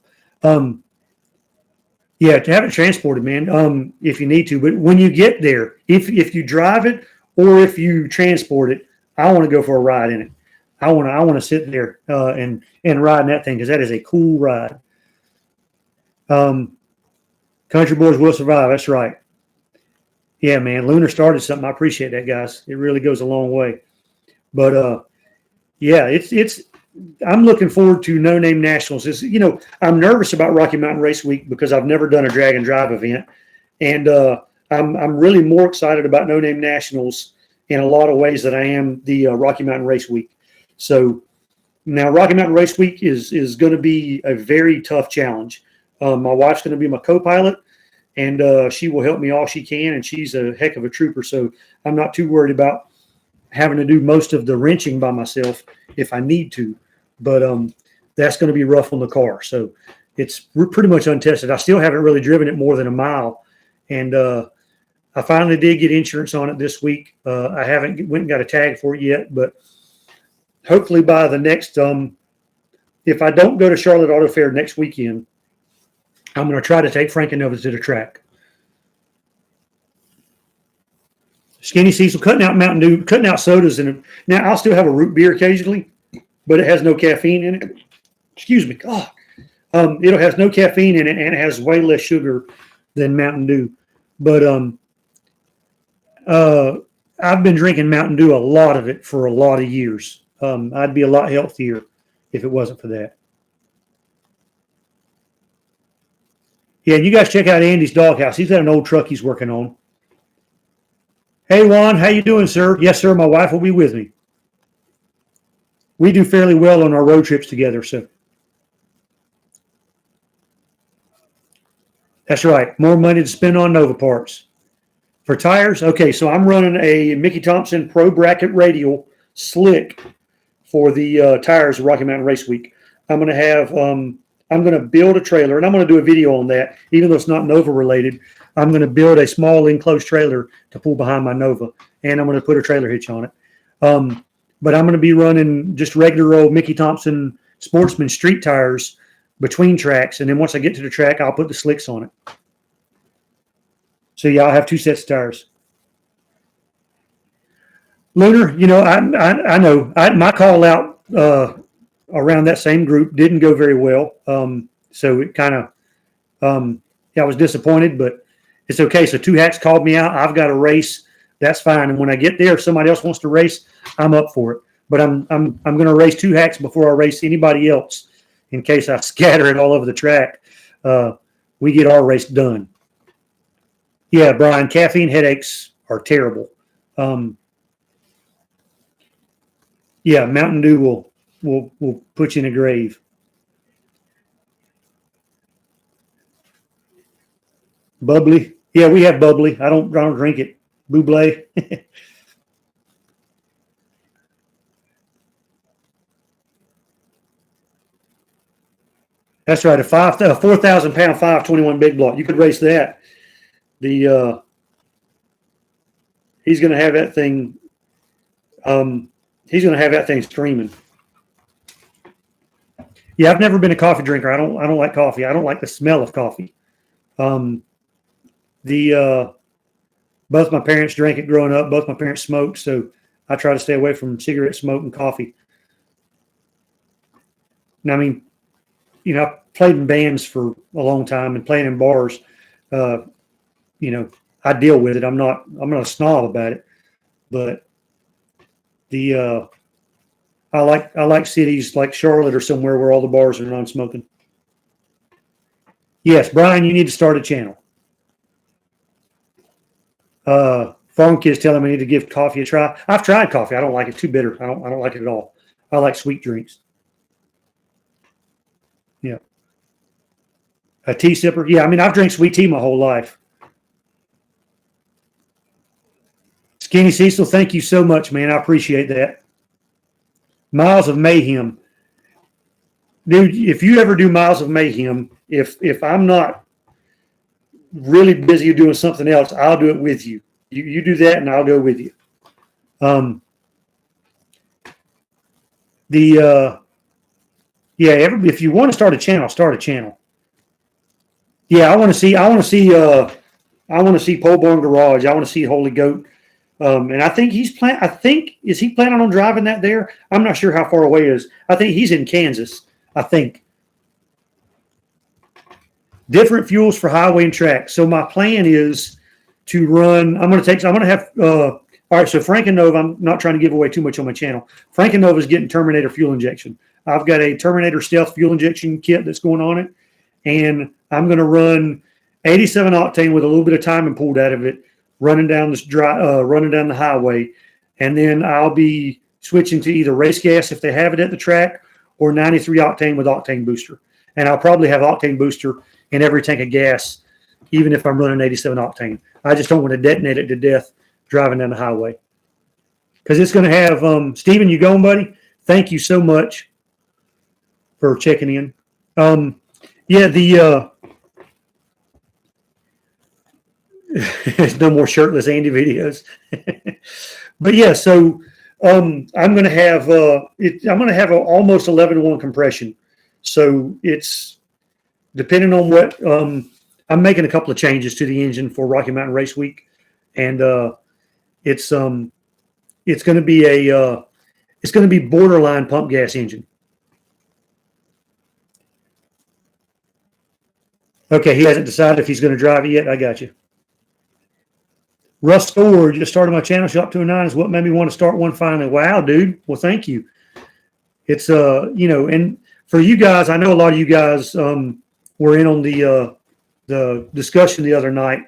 Speaker 1: Yeah, to have it transported, man, if you need to. But when you get there, if you drive it or if you transport it, I want to go for a ride in it. I want to sit there and ride in that thing because that is a cool ride. Country Boys will survive. That's right. Yeah, man. Lunar started something. I appreciate that, guys. It really goes a long way. But yeah, it's I'm looking forward to No Name Nationals. I'm nervous about Rocky Mountain Race Week because I've never done a drag and drive event, and I'm really more excited about No Name Nationals in a lot of ways than I am the Rocky Mountain Race Week. So now Rocky Mountain Race Week is going to be a very tough challenge. My wife's going to be my co-pilot, and she will help me all she can, and she's a heck of a trooper. So I'm not too worried about having to do most of the wrenching by myself if I need to. But that's going to be rough on the car. So we're pretty much untested. I still haven't really driven it more than a mile. And I finally did get insurance on it this week. I haven't went and got a tag for it yet, but hopefully by the next, if I don't go to Charlotte Auto Fair next weekend, I'm going to try to take Frankenova to the track. Skinny Cecil, cutting out Mountain Dew, cutting out sodas. Now, I'll still have a root beer occasionally, but it has no caffeine in it. Excuse me. God. It has no caffeine in it, and it has way less sugar than Mountain Dew. But I've been drinking Mountain Dew, a lot of it, for a lot of years. I'd be a lot healthier if it wasn't for that. Yeah, you guys check out Andy's doghouse. He's got an old truck he's working on. Hey, Juan, how you doing, sir? Yes, sir, my wife will be with me. We do fairly well on our road trips together, so. That's right. More money to spend on Nova parts. For tires, okay, so I'm running a Mickey Thompson Pro Bracket Radial Slick for the tires of Rocky Mountain Race Week. I'm going to have, I'm going to build a trailer, and I'm going to do a video on that, even though it's not Nova related. I'm going to build a small enclosed trailer to pull behind my Nova, and I'm going to put a trailer hitch on it. But I'm going to be running just regular old Mickey Thompson Sportsman street tires between tracks, and then once I get to the track, I'll put the slicks on it. So yeah, I'll have 2 sets of tires. Lunar, I know my call out around that same group didn't go very well. So it kind of, I was disappointed, but it's okay. So 2 hacks called me out. I've got a race. That's fine. And when I get there, if somebody else wants to race, I'm up for it. But I'm going to race 2 hacks before I race anybody else in case I scatter it all over the track. We get our race done. Yeah, Brian, caffeine headaches are terrible. Yeah, Mountain Dew will put you in a grave. Bubbly. Yeah, we have bubbly. I don't drink it. Buble. That's right. A 4,000 pound 521 big block. You could race that. He's going to have that thing. He's going to have that thing screaming. Yeah, I've never been a coffee drinker. I don't like coffee. I don't like the smell of coffee. Both my parents drank it growing up. Both my parents smoked, so I try to stay away from cigarette smoke and coffee. And I mean, I played in bands for a long time and playing in bars. I deal with it. I'm not a snob about it, but I like cities like Charlotte or somewhere where all the bars are non-smoking. Yes, Brian, you need to start a channel. Farm Kids telling me I need to give coffee a try. I've tried coffee. I don't like it. Too bitter. I don't like it at all. I like sweet drinks. Yeah. A tea sipper. Yeah, I mean, I've drank sweet tea my whole life. Skinny Cecil, thank you so much, man. I appreciate that. Miles of Mayhem. Dude, if you ever do Miles of Mayhem, if I'm not really busy doing something else, I'll do it with you. You do that, and I'll go with you. If you want to start a channel, start a channel. Yeah, I want to see Pole Barn Garage. I want to see Holy Goat. And I think is he planning on driving that there? I'm not sure how far away it is. I think he's in Kansas. I think. Different fuels for highway and track. So my plan is to run. I'm going to have. All right. So Frankenova. I'm not trying to give away too much on my channel. Frankenova is getting Terminator fuel injection. I've got a Terminator Stealth fuel injection kit that's going on it, and I'm going to run 87 octane with a little bit of timing pulled out of it, running down the highway, and then I'll be switching to either race gas if they have it at the track, or 93 octane with octane booster. And I'll probably have octane booster in every tank of gas, even if I'm running 87 octane. I just don't want to detonate it to death driving down the highway. Because it's going to have, Steven, you going, buddy? Thank you so much for checking in. There's no more shirtless Andy videos. But yeah, so I'm going to have almost 11-to-1 compression. So it's depending on what I'm making a couple of changes to the engine for Rocky Mountain Race Week, and it's going to be borderline pump gas engine. Okay, he hasn't decided if he's going to drive it yet. I got you. Russ Ford just started my channel. Shop209 is what made me want to start one finally. Wow, dude. Well, thank you. It's and for you guys, I know a lot of you guys were in on the discussion the other night.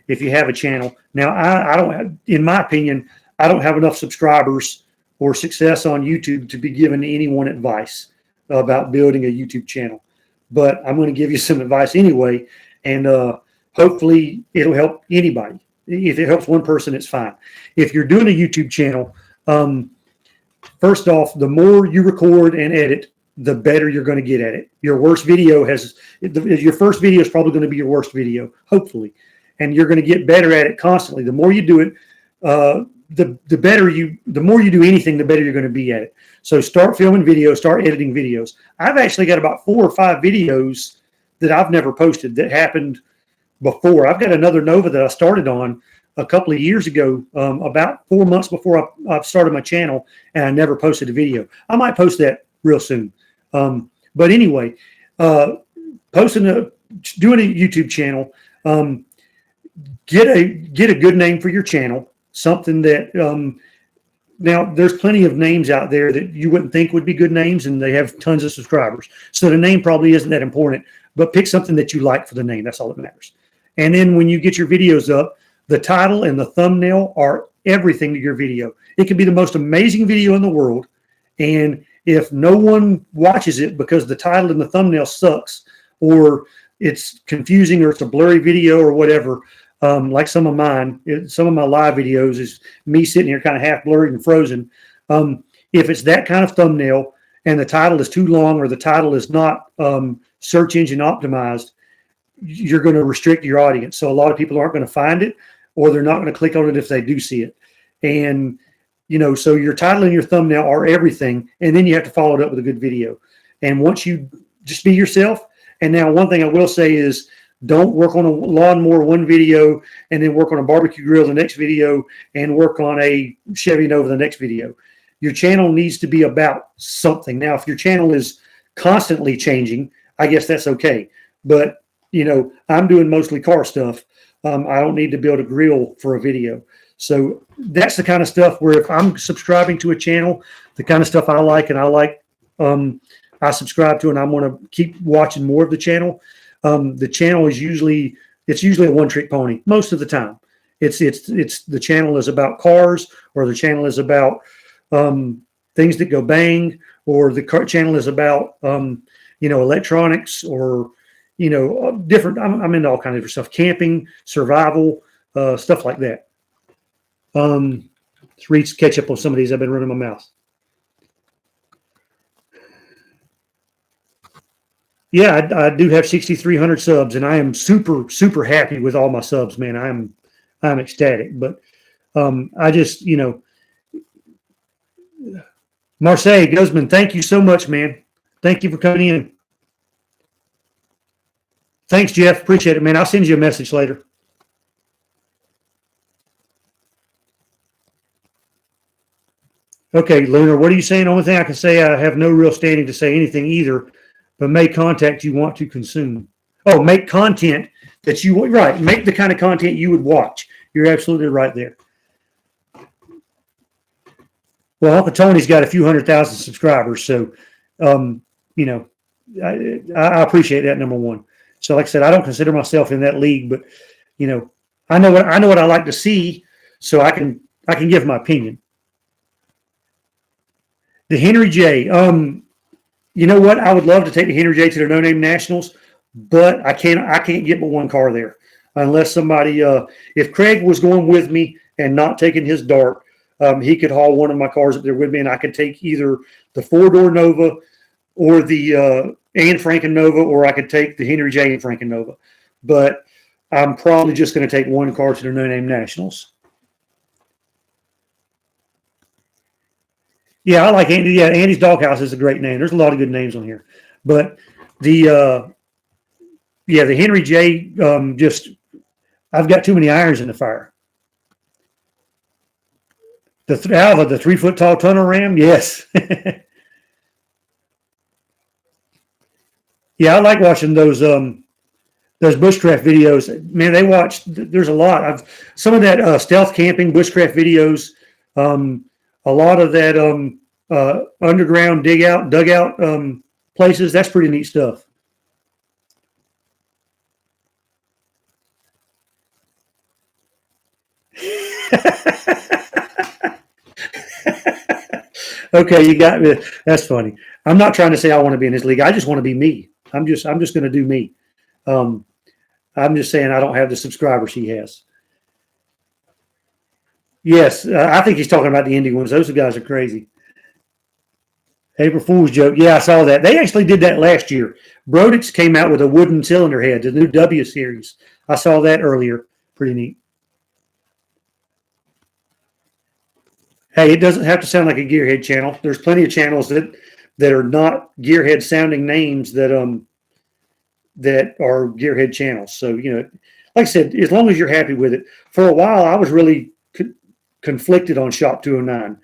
Speaker 1: If you have a channel now, I don't have, in my opinion, I don't have enough subscribers or success on YouTube to be giving anyone advice about building a YouTube channel. But I'm going to give you some advice anyway, and hopefully it'll help anybody. If it helps one person, it's fine. If you're doing a YouTube channel, first off, the more you record and edit, the better you're going to get at it. Your first video is probably going to be your worst video, hopefully, and you're going to get better at it constantly. The more you do it, the more you do anything, the better you're going to be at it. So start filming videos, start editing videos. I've actually got about 4 or 5 videos that I've never posted that happened before. I've got another Nova that I started on a couple of years ago, about 4 months before I started my channel, and I never posted a video. I might post that real soon. But anyway, doing a YouTube channel, get a good name for your channel, something that now there's plenty of names out there that you wouldn't think would be good names, and they have tons of subscribers. So the name probably isn't that important, but pick something that you like for the name. That's all that matters. And then when you get your videos up, the title and the thumbnail are everything to your video. It could be the most amazing video in the world, and if no one watches it because the title and the thumbnail sucks, or it's confusing, or it's a blurry video or whatever, like some of mine, some of my live videos is me sitting here kind of half blurry and frozen. If it's that kind of thumbnail and the title is too long, or the title is not search engine optimized, you're going to restrict your audience. So a lot of people aren't going to find it, or they're not going to click on it if they do see it. And, so your title and your thumbnail are everything. And then you have to follow it up with a good video. And once you just be yourself. And now one thing I will say is, don't work on a lawnmower one video and then work on a barbecue grill the next video and work on a Chevy Nova the next video. Your channel needs to be about something. Now, if your channel is constantly changing, I guess that's okay. But, I'm doing mostly car stuff. I don't need to build a grill for a video. So that's the kind of stuff where if I'm subscribing to a channel, the kind of stuff I like, and I subscribe to, and I want to keep watching more of the channel. The channel is usually a one-trick pony most of the time. It's the channel is about cars, or the channel is about things that go bang, or the channel is about electronics, or different. I'm into all kinds of stuff: camping, survival, stuff like that. Let's read catch up on some of these. I've been running my mouth. Yeah, I do have 6,300 subs, and I am super, super happy with all my subs, man. I'm ecstatic. But I just, Marseille Guzman, thank you so much, man. Thank you for coming in. Thanks, Jeff. Appreciate it, man. I'll send you a message later. Okay, Lunar, what are you saying? The only thing I can say, I have no real standing to say anything either, but make content you want to consume. Oh, make content that you want. Right. Make the kind of content you would watch. You're absolutely right there. Well, Uncle Tony's got a few 100,000 subscribers, so You know, I appreciate that, number one. So, like I said, I don't consider myself in that league, but you know, I know what I like to see, so I can give my opinion. The Henry J. You know what? I would love to take the Henry J to the No Name Nationals, but I can't get but one car there unless somebody. If Craig was going with me and not taking his dart, he could haul one of my cars up there with me, and I could take either the 4-door Nova or the Anne Franken Nova, or I could take the Henry J and Franken Nova. But I'm probably just going to take one car to the No Name Nationals. Yeah, I like Andy. Yeah, Andy's Doghouse is a great name. There's a lot of good names on here, but the yeah, the Henry J. Just I've got too many irons in the fire. The Alva, the 3-foot tall tunnel ram. Yes. Yeah, I like watching those bushcraft videos. Man, they watch. There's a lot. Some of that stealth camping bushcraft videos. A lot of that underground dugout places. That's pretty neat stuff. Okay, you got me. That's funny. I'm not trying to say I want to be in this league. I just want to be me. I'm just going to do me. Um, I'm just saying I don't have the subscribers he has. Yes, I think he's talking about the indie ones. Those guys are crazy. April Fool's joke. Yeah, I saw that. They actually did that last year. Brodix came out with a wooden cylinder head, the new W series. I saw that earlier. Pretty neat. Hey, it doesn't have to sound like a gearhead channel. There's plenty of channels that are not gearhead sounding names that are gearhead channels. So, like I said, as long as you're happy with it. For a while, I was really conflicted on Shop209.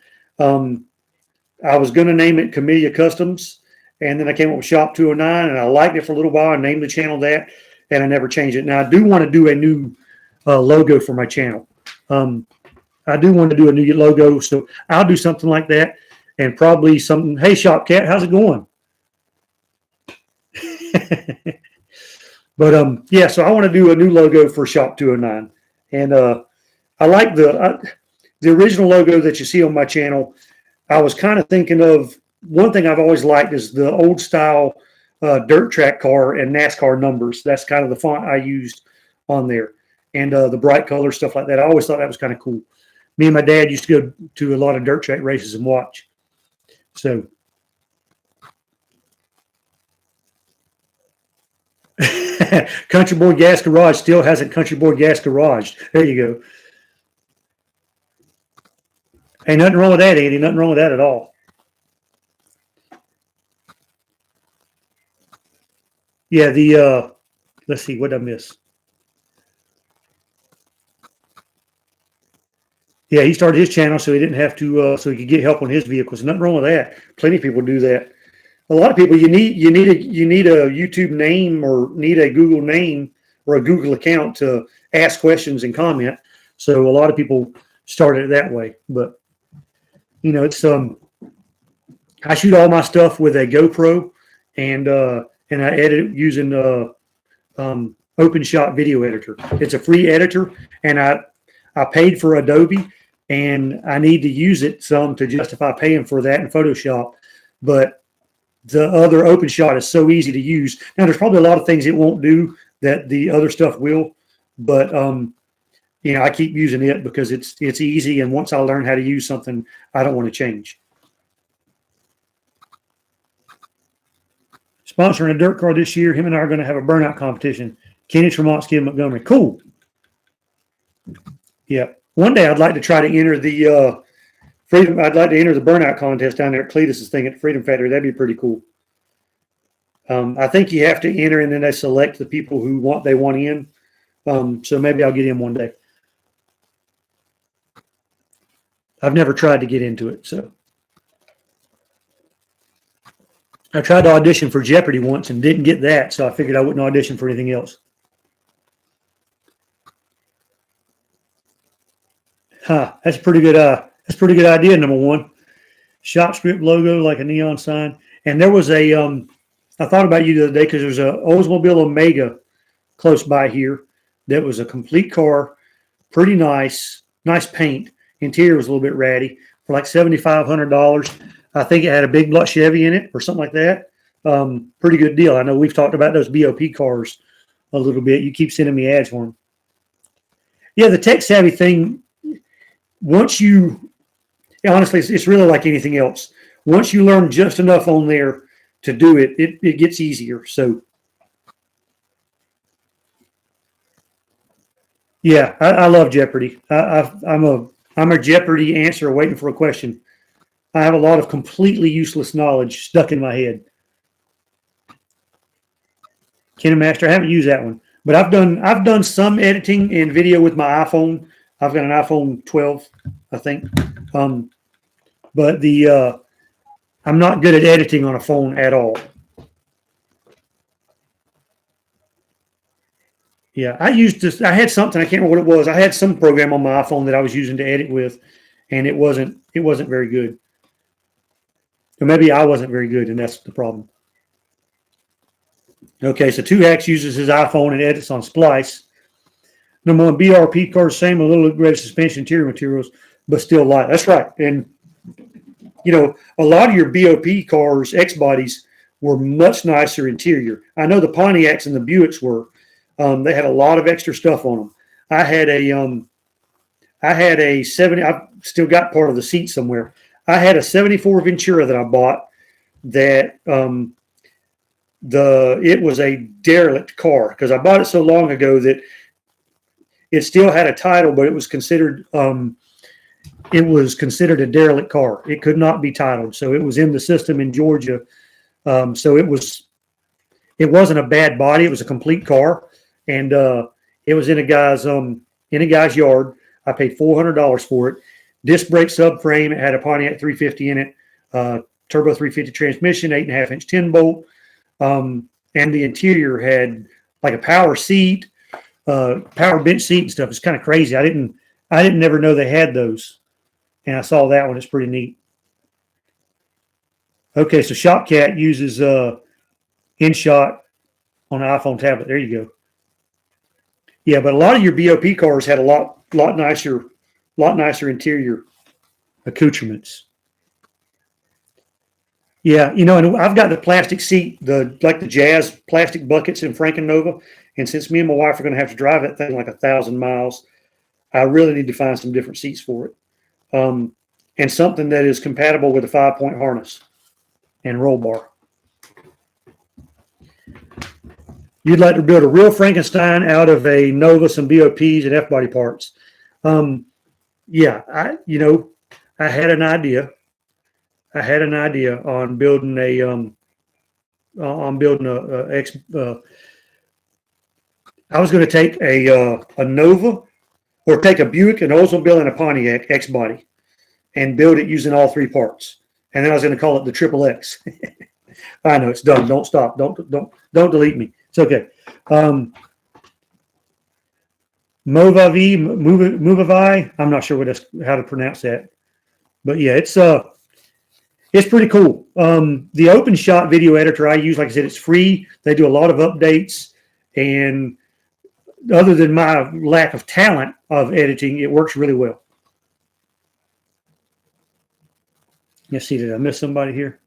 Speaker 1: I was going to name it Camellia Customs, and then I came up with Shop209, and I liked it for a little while. I named the channel that, and I never changed it. Now, I do want to do a new logo for my channel. I do want to do a new logo, so I'll do something like that, and probably something. Hey, Shopcat, how's it going? But yeah, so I want to do a new logo for Shop209, and I like the original logo that you see on my channel. I was kind of thinking of one thing I've always liked is the old style dirt track car and NASCAR numbers. That's kind of the font I used on there, and the bright color stuff like that. I always thought that was kind of cool. Me and my dad used to go to a lot of dirt track races and watch. So Country Boy Gas Garage still hasn't Country Boy Gas Garage. There you go. Ain't nothing wrong with that, Andy. Nothing wrong with that at all. Yeah, let's see, what did I miss? Yeah, he started his channel so he didn't have to, so he could get help on his vehicles. Nothing wrong with that. Plenty of people do that. A lot of people, you need a YouTube name or need a Google name or a Google account to ask questions and comment. So a lot of people started it that way. But it's I shoot all my stuff with a GoPro, and I edit it using OpenShot Video Editor. It's a free editor, and I paid for Adobe, and I need to use it some to justify paying for that in Photoshop. But the other OpenShot is so easy to use. Now, there's probably a lot of things it won't do that the other stuff will, but I keep using it because it's easy, and once I learn how to use something, I don't want to change. Sponsoring a dirt car this year. Him and I are going to have a burnout competition. Kenny Tremontsky and Montgomery. Cool. Yeah. One day I'd like to try to enter the Freedom. I'd like to enter the burnout contest down there at Cletus's thing at the Freedom Factory. That'd be pretty cool. I think you have to enter, and then they select the people who they want in. So maybe I'll get in one day. I've never tried to get into it, so I tried to audition for Jeopardy once and didn't get that, so I figured I wouldn't audition for anything else. That's a pretty good. That's a pretty good idea. Number one, shop script logo like a neon sign. And there was a, I thought about you the other day because there's a Oldsmobile Omega close by here that was a complete car, pretty nice paint. Interior was a little bit ratty for like $7,500. I think it had a big block Chevy in it or something like that. Pretty good deal. I know we've talked about those BOP cars a little bit. You keep sending me ads for them. Yeah, the tech savvy thing, once you, honestly, it's really like anything else. Once you learn just enough on there to do it, it gets easier. So, yeah, I love Jeopardy. I'm a Jeopardy answer waiting for a question. I have a lot of completely useless knowledge stuck in my head. KineMaster, I haven't used that one, but I've done some editing and video with my iPhone. I've got an iPhone 12, I think. But I'm not good at editing on a phone at all. Yeah, I used this. I had something, I can't remember what it was. I had some program on my iPhone that I was using to edit with, and it wasn't very good. Or maybe I wasn't very good, and that's the problem. Okay, so 2Hacks uses his iPhone and edits on Splice. Number one, BRP cars, same, a little greater suspension interior materials, but still light. That's right. And, you know, a lot of your BOP cars, X bodies, were much nicer interior. I know the Pontiacs and the Buicks were. They had a lot of extra stuff on them. I had a 70. I've still got part of the seat somewhere. I had a 74 Ventura that I bought that it was a derelict car because I bought it so long ago that it still had a title, but it was considered a derelict car. It could not be titled, so it was in the system in Georgia. So it wasn't a bad body. It was a complete car, and it was in a guy's yard. I paid $400 for it. Disc brake subframe. It had a Pontiac 350 in it. Turbo 350 transmission, 8.5-inch 10 bolt. And the interior had like a power seat, power bench seat and stuff. It's kind of crazy. I didn't never know they had those. And I saw that one. It's pretty neat. Okay, so Shopcat uses InShot on an iPhone tablet. There you go. Yeah, but a lot of your BOP cars had a lot nicer interior accoutrements. Yeah, you know, and I've got the plastic seat, like the Jazz plastic buckets in Frankenova. And since me and my wife are going to have to drive that thing like 1,000 miles, I really need to find some different seats for it. And something that is compatible with a 5-point harness and roll bar. You'd like to build a real Frankenstein out of a Nova, some BOPs, and F-body parts. Yeah, I had an idea. On building I was going to take a Nova or take a Buick, an Oldsmobile, and a Pontiac X body and build it using all three parts. And then I was going to call it the Triple X. I know it's done. Don't stop. Don't delete me. It's okay. Movavi. I'm not sure how to pronounce that, but yeah, it's pretty cool. The OpenShot video editor I use, like I said, it's free. They do a lot of updates, and other than my lack of talent of editing, it works really well. Let's see, did I miss somebody here?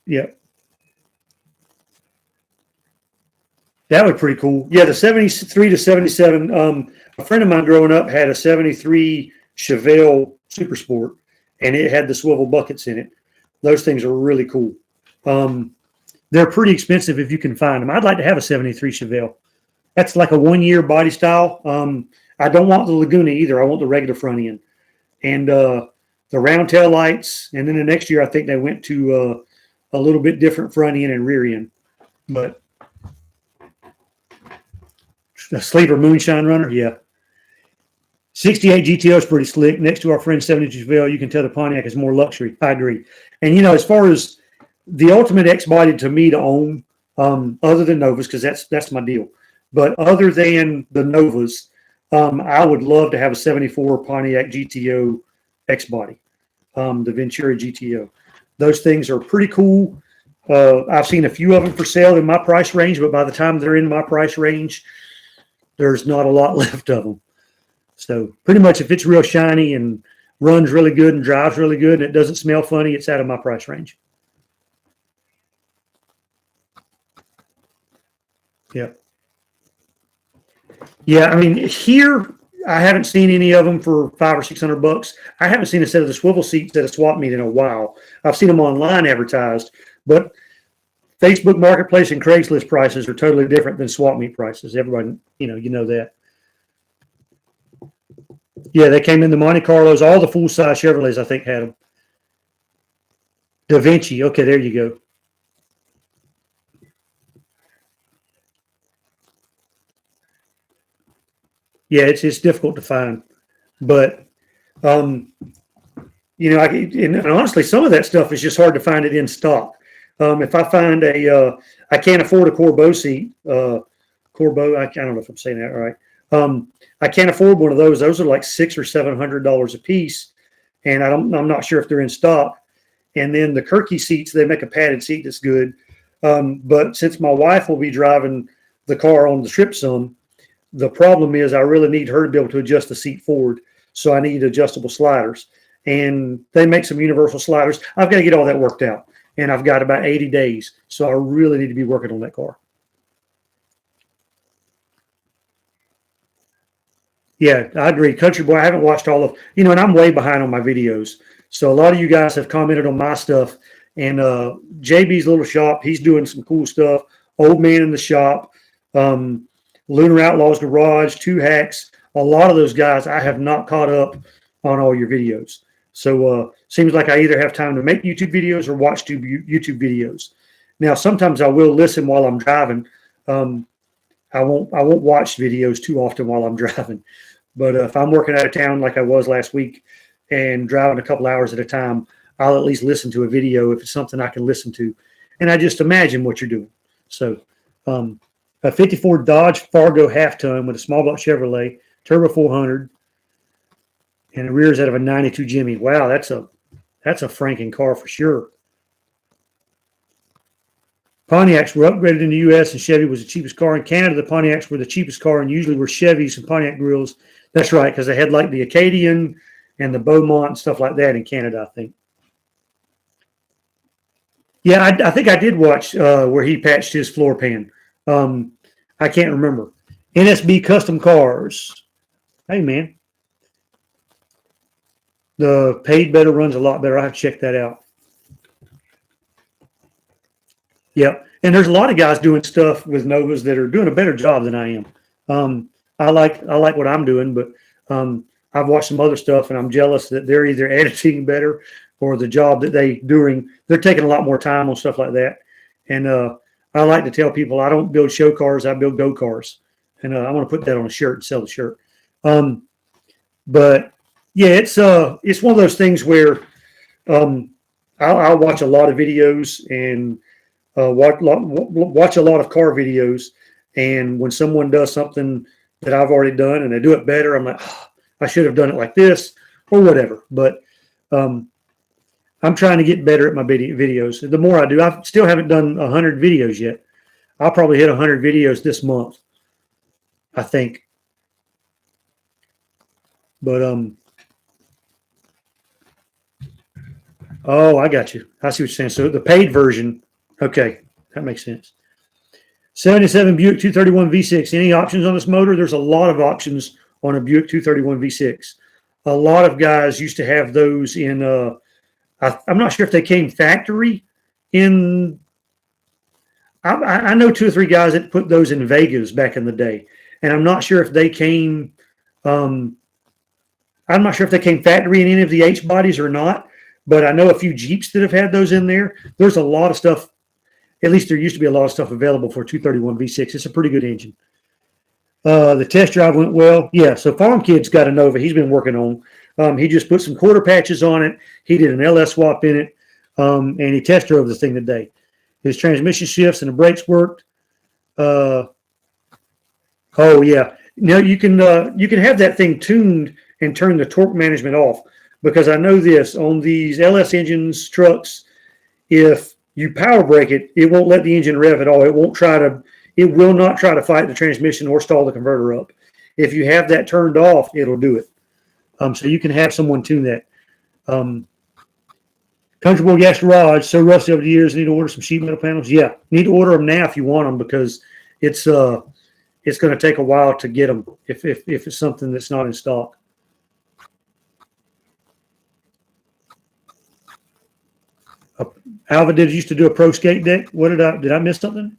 Speaker 1: Yep. That was pretty cool. Yeah, the 73 to 77. A friend of mine growing up had a 73 Chevelle Super Sport, and it had the swivel buckets in it. Those things are really cool. They're pretty expensive if you can find them. I'd like to have a 73 Chevelle. That's like a 1-year body style. I don't want the Laguna either. I want the regular front end. And the round tail lights. And then the next year, I think they went to a little bit different front end and rear end. But a sleeper moonshine runner, yeah. 68 GTO is pretty slick. Next to our friend 72 Chevelle, you can tell the Pontiac is more luxury. I agree. And, you know, as far as the ultimate X body to me to own, other than Novas, because that's my deal. But other than the Novas, I would love to have a 74 Pontiac GTO X body. the Ventura GTO. Those things are pretty cool. I've seen a few of them for sale in my price range, but by the time they're in my price range, there's not a lot left of them. So pretty much if it's real shiny and runs really good and drives really good and it doesn't smell funny, it's out of my price range. Yeah. Yeah, I mean, here I haven't seen any of them for $500 or $600. I haven't seen a set of the swivel seats at a swap meet in a while. I've seen them online advertised, but Facebook Marketplace and Craigslist prices are totally different than swap meet prices. Everybody, you know that. Yeah, they came in the Monte Carlos. All the full-size Chevrolets, I think, had them. Da Vinci. Okay, there you go. Yeah, it's difficult to find, but and honestly, some of that stuff is just hard to find it in stock. If I find I can't afford a Corbeau seat. Corbeau, I don't know if I'm saying that right. I can't afford one of those. Those are like $600 or $700 a piece, and I'm not sure if they're in stock. And then the Kirky seats, they make a padded seat that's good. But since my wife will be driving the car on the trip some, the problem is I really need her to be able to adjust the seat forward. So I need adjustable sliders. And they make some universal sliders. I've got to get all that worked out. And I've got about 80 days. So I really need to be working on that car. Yeah, I agree. Country Boy, I haven't watched all of, and I'm way behind on my videos. So a lot of you guys have commented on my stuff. And JB's Little Shop, he's doing some cool stuff. Old Man in the Shop, Lunar Outlaws Garage, Two Hacks. A lot of those guys, I have not caught up on all your videos. So seems like I either have time to make YouTube videos or watch YouTube videos. Now, sometimes I will listen while I'm driving. I won't watch videos too often while I'm driving. But if I'm working out of town like I was last week and driving a couple hours at a time, I'll at least listen to a video if it's something I can listen to. And I just imagine what you're doing. So a 54 Dodge Fargo half-ton with a small block Chevrolet, turbo 400, and the rear is out of a 92 Jimmy. Wow, that's a franking car for sure. Pontiacs were upgraded in the U.S. and Chevy was the cheapest car. In Canada, the Pontiacs were the cheapest car and usually were Chevys and Pontiac grills. That's right, because they had like the Acadian and the Beaumont and stuff like that in Canada, I think. Yeah, I think I did watch where he patched his floor pan. I can't remember. NSB Custom Cars. Hey, man. The paid better runs a lot better. I have to check that out. Yeah, and there's a lot of guys doing stuff with Novas that are doing a better job than I am. I like what I'm doing, but I've watched some other stuff, and I'm jealous that they're either editing better or the job that they're taking a lot more time on stuff like that. And I like to tell people I don't build show cars, I build go cars, and I want to put that on a shirt and sell the shirt. But yeah, it's one of those things where I'll watch a lot of videos and watch a lot of car videos, and when someone does something that I've already done and they do it better, I'm like, oh, I should have done it like this or whatever. But I'm trying to get better at my videos. The more I do, I still haven't done 100 videos yet. I'll probably hit 100 videos this month, I think. But oh, I got you. I see what you're saying. So the paid version. Okay, that makes sense. 77 Buick 231 V6. Any options on this motor? There's a lot of options on a Buick 231 V6. A lot of guys used to have those in, I'm not sure if they came factory in, I know 2 or 3 guys that put those in Vegas back in the day. And I'm not sure if they came, I'm not sure if they came factory in any of the H bodies or not, but I know a few Jeeps that have had those in there. There's a lot of stuff. At least there used to be a lot of stuff available for 231 V6. It's a pretty good engine. The test drive went well. Yeah, so Farm Kid's got a Nova he's been working on. He just put some quarter patches on it. He did an LS swap in it, and he test drove the thing today. His transmission shifts and the brakes worked. Oh, yeah. Now you can have that thing tuned and turn the torque management off. because I know this on these LS engines, trucks, if you power brake it, it won't let the engine rev at all. It will not try to fight the transmission or stall the converter up. If you have that turned off, it'll do it. So you can have someone tune that. Country Boy Gas Garage, so rusty over the years, need to order some sheet metal panels. Yeah, need to order them now if you want them, because it's going to take a while to get them if it's something that's not in stock. Alva used to do a pro skate deck. Did I miss something?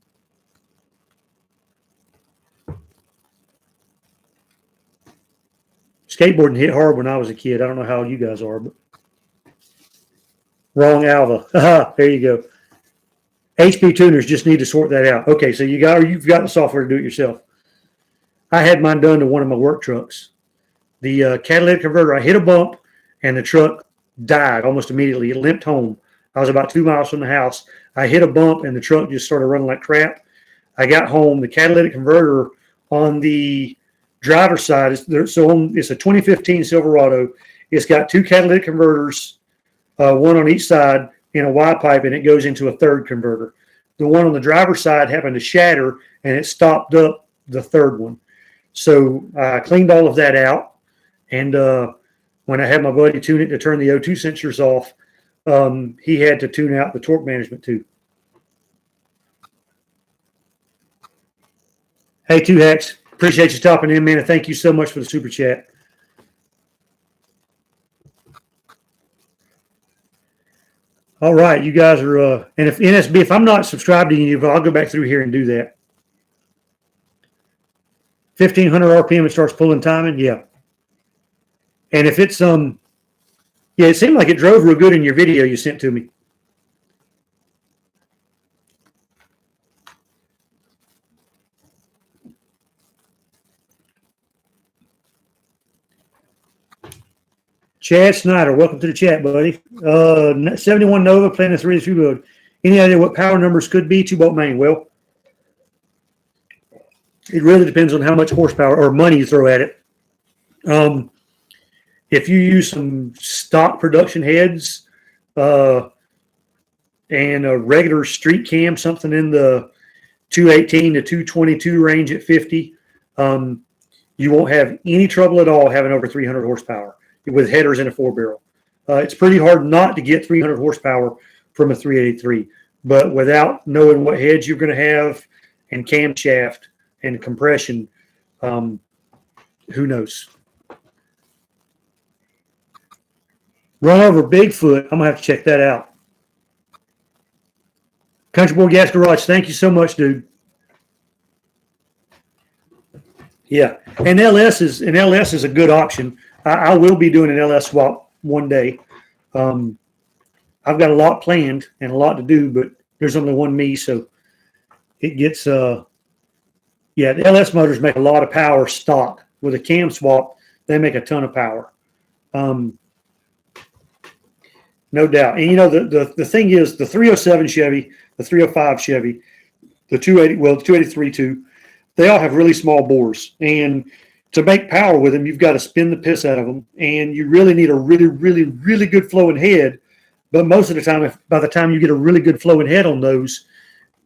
Speaker 1: Skateboarding hit hard when I was a kid. I don't know how old you guys are, but wrong Alva. There you go. HP tuners just need to sort that out. Okay, so you've got the software to do it yourself. I had mine done to one of my work trucks. The catalytic converter, I hit a bump and the truck died almost immediately. It limped home. I was about 2 miles from the house. I hit a bump and the truck just started running like crap. I got home. The catalytic converter on the driver's side it's a 2015 Silverado. It's got 2 catalytic converters, one on each side in a Y pipe, and it goes into a third converter. The one on the driver's side happened to shatter and it stopped up the third one. So I cleaned all of that out. And when I had my buddy tune it to turn the O2 sensors off, he had to tune out the torque management too. Hey, 2Hex, appreciate you stopping in, man, and thank you so much for the super chat. All right, you guys are, and if NSB, if I'm not subscribed to you, I'll go back through here and do that. 1,500 RPM, it starts pulling timing, yeah. And if it's yeah, it seemed like it drove real good in your video you sent to me. Chad Snyder, welcome to the chat, buddy. 71 Nova, playing a 3-3 build. Any idea what power numbers could be? 2-bolt main. Well, it really depends on how much horsepower or money you throw at it. If you use some stock production heads and a regular street cam, something in the 218 to 222 range at 50, you won't have any trouble at all having over 300 horsepower with headers in a 4-barrel. It's pretty hard not to get 300 horsepower from a 383, but without knowing what heads you're going to have and camshaft and compression, who knows? Run over Bigfoot. I'm going to have to check that out. Country Boy Gas Garage, thank you so much, dude. Yeah, and LS is a good option. I will be doing an LS swap one day. I've got a lot planned and a lot to do, but there's only one me, so it gets yeah, the LS motors make a lot of power stock. With a cam swap, they make a ton of power. No doubt. And, you know, the thing is, the 307 Chevy, the 305 Chevy, the 283 too, they all have really small bores. And to make power with them, you've got to spin the piss out of them. And you really need a really, really, really good flowing head. But most of the time, by the time you get a really good flowing head on those,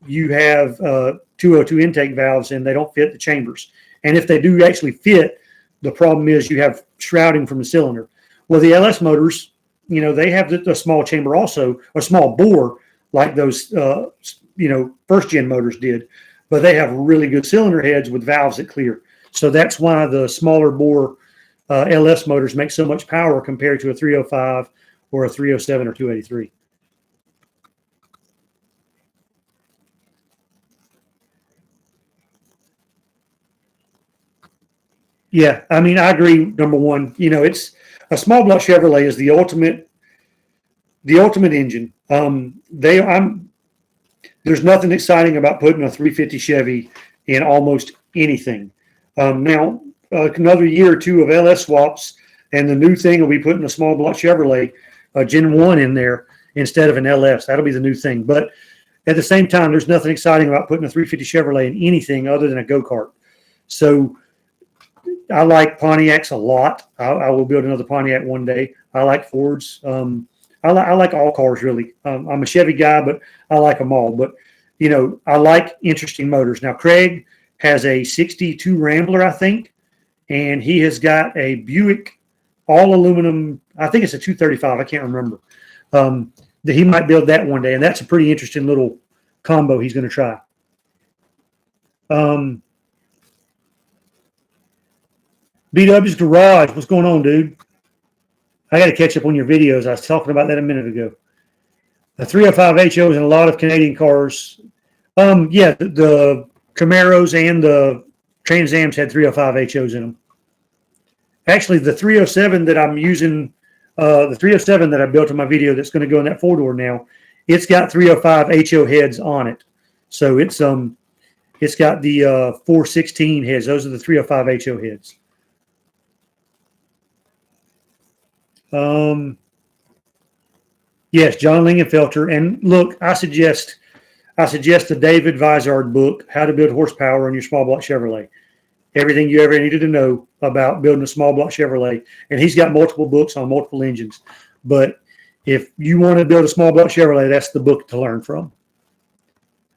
Speaker 1: you have 202 intake valves and they don't fit the chambers. And if they do actually fit, the problem is you have shrouding from the cylinder. Well, the LS motors, you know, they have a small chamber also, a small bore like those, you know, first-gen motors did. But they have really good cylinder heads with valves that clear. So that's why the smaller bore LS motors make so much power compared to a 305 or a 307 or 283. Yeah, I mean, I agree. Number one, you know, it's a small block Chevrolet is the ultimate engine. There's nothing exciting about putting a 350 Chevy in almost anything. Now, another year or two of LS swaps, and the new thing will be putting a small block Chevrolet Gen 1 in there instead of an LS. That'll be the new thing. But at the same time, there's nothing exciting about putting a 350 Chevrolet in anything other than a go-kart. So I like Pontiacs a lot. I will build another Pontiac one day. I like Fords. I like all cars really. I'm a Chevy guy, but I like them all. But I like interesting motors. Now Craig has a '62 Rambler, I think, and he has got a Buick all aluminum. I think it's a 235. I can't remember. That he might build that one day, and that's a pretty interesting little combo he's going to try. BW's Garage, what's going on, dude? I got to catch up on your videos. I was talking about that a minute ago. The 305 HOs in a lot of Canadian cars. Yeah, the Camaros and the Trans Ams had 305 HOs in them. Actually, the 307 that I'm using, the 307 that I built in my video that's going to go in that four-door now, it's got 305 HO heads on it. So it's got the 416 heads. Those are the 305 HO heads. Yes, John Lingenfelter. And look, I suggest the David Vizard book, How to Build Horsepower in Your Small Block Chevrolet. Everything you ever needed to know about building a small block Chevrolet. And he's got multiple books on multiple engines. But if you want to build a small block Chevrolet, that's the book to learn from.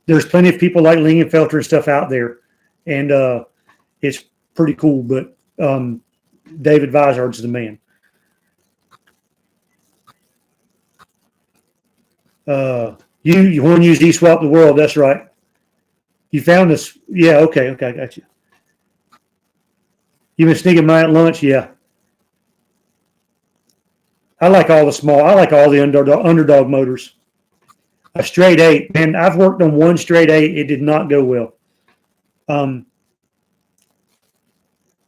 Speaker 1: There's plenty of people like Lingenfelter and stuff out there. And it's pretty cool. But David Vizard's the man. You want to use eSwap the world. That's right. You found this. Yeah. Okay. I got you. You've been sneaking mine at lunch. Yeah. I like all the underdog motors. A straight 8. Man, I've worked on one straight 8. It did not go well.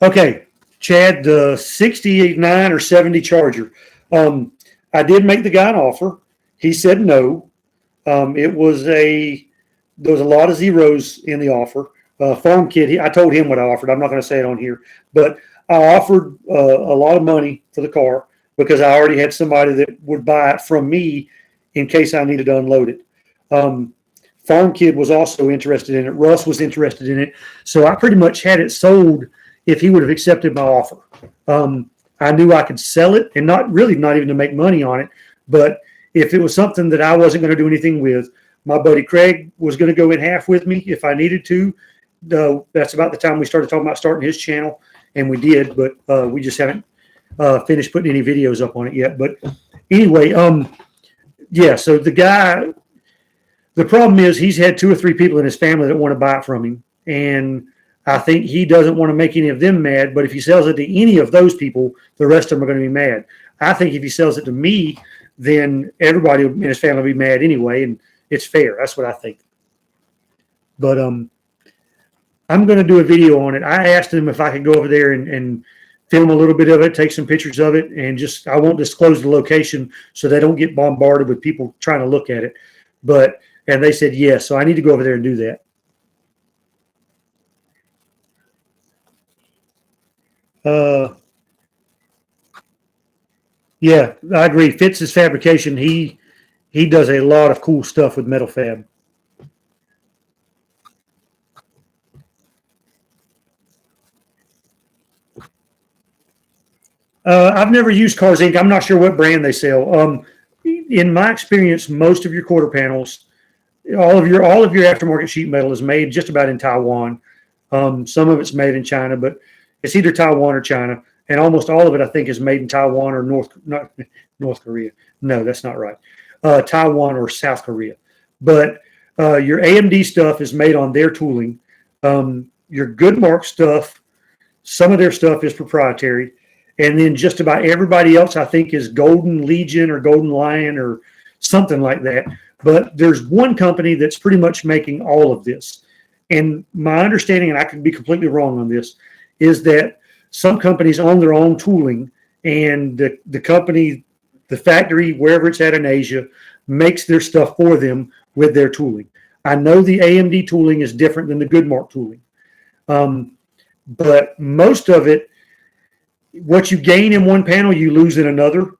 Speaker 1: Okay. Chad, the 69 or 70 Charger. I did make the guy an offer. He said no. There was a lot of zeros in the offer. Farm Kid, I told him what I offered. I'm not going to say it on here, but I offered a lot of money for the car because I already had somebody that would buy it from me in case I needed to unload it. Farm Kid was also interested in it. Russ was interested in it. So I pretty much had it sold if he would have accepted my offer. I knew I could sell it and not even to make money on it, but if it was something that I wasn't going to do anything with, my buddy Craig was going to go in half with me if I needed to. That's about the time we started talking about starting his channel, and we did, but we just haven't finished putting any videos up on it yet. But anyway, yeah, so the problem is he's had 2 or 3 people in his family that want to buy it from him, and I think he doesn't want to make any of them mad, but if he sells it to any of those people, the rest of them are going to be mad. I think if he sells it to me, then everybody in his family will be mad anyway, and it's fair. That's what I think. But I'm going to do a video on it. I asked him if I could go over there and film a little bit of it, take some pictures of it, and I won't disclose the location so they don't get bombarded with people trying to look at it. And they said yes, so I need to go over there and do that. Yeah, I agree. Fitz's fabrication, he does a lot of cool stuff with metal fab. I've never used Cars Inc. I'm not sure what brand they sell. In my experience, most of your quarter panels, all of your aftermarket sheet metal is made just about in Taiwan. Some of it's made in China, but it's either Taiwan or China. And almost all of it, I think, is made in Taiwan or North Korea. No, that's not right. Taiwan or South Korea. But your AMD stuff is made on their tooling. Your Goodmark stuff, some of their stuff is proprietary. And then just about everybody else, I think, is Golden Legion or Golden Lion or something like that. But there's one company that's pretty much making all of this. And my understanding, and I could be completely wrong on this, is that some companies own their own tooling, and the company, the factory, wherever it's at in Asia, makes their stuff for them with their tooling. I know the AMD tooling is different than the Goodmark tooling. But most of it, what you gain in one panel, you lose in another.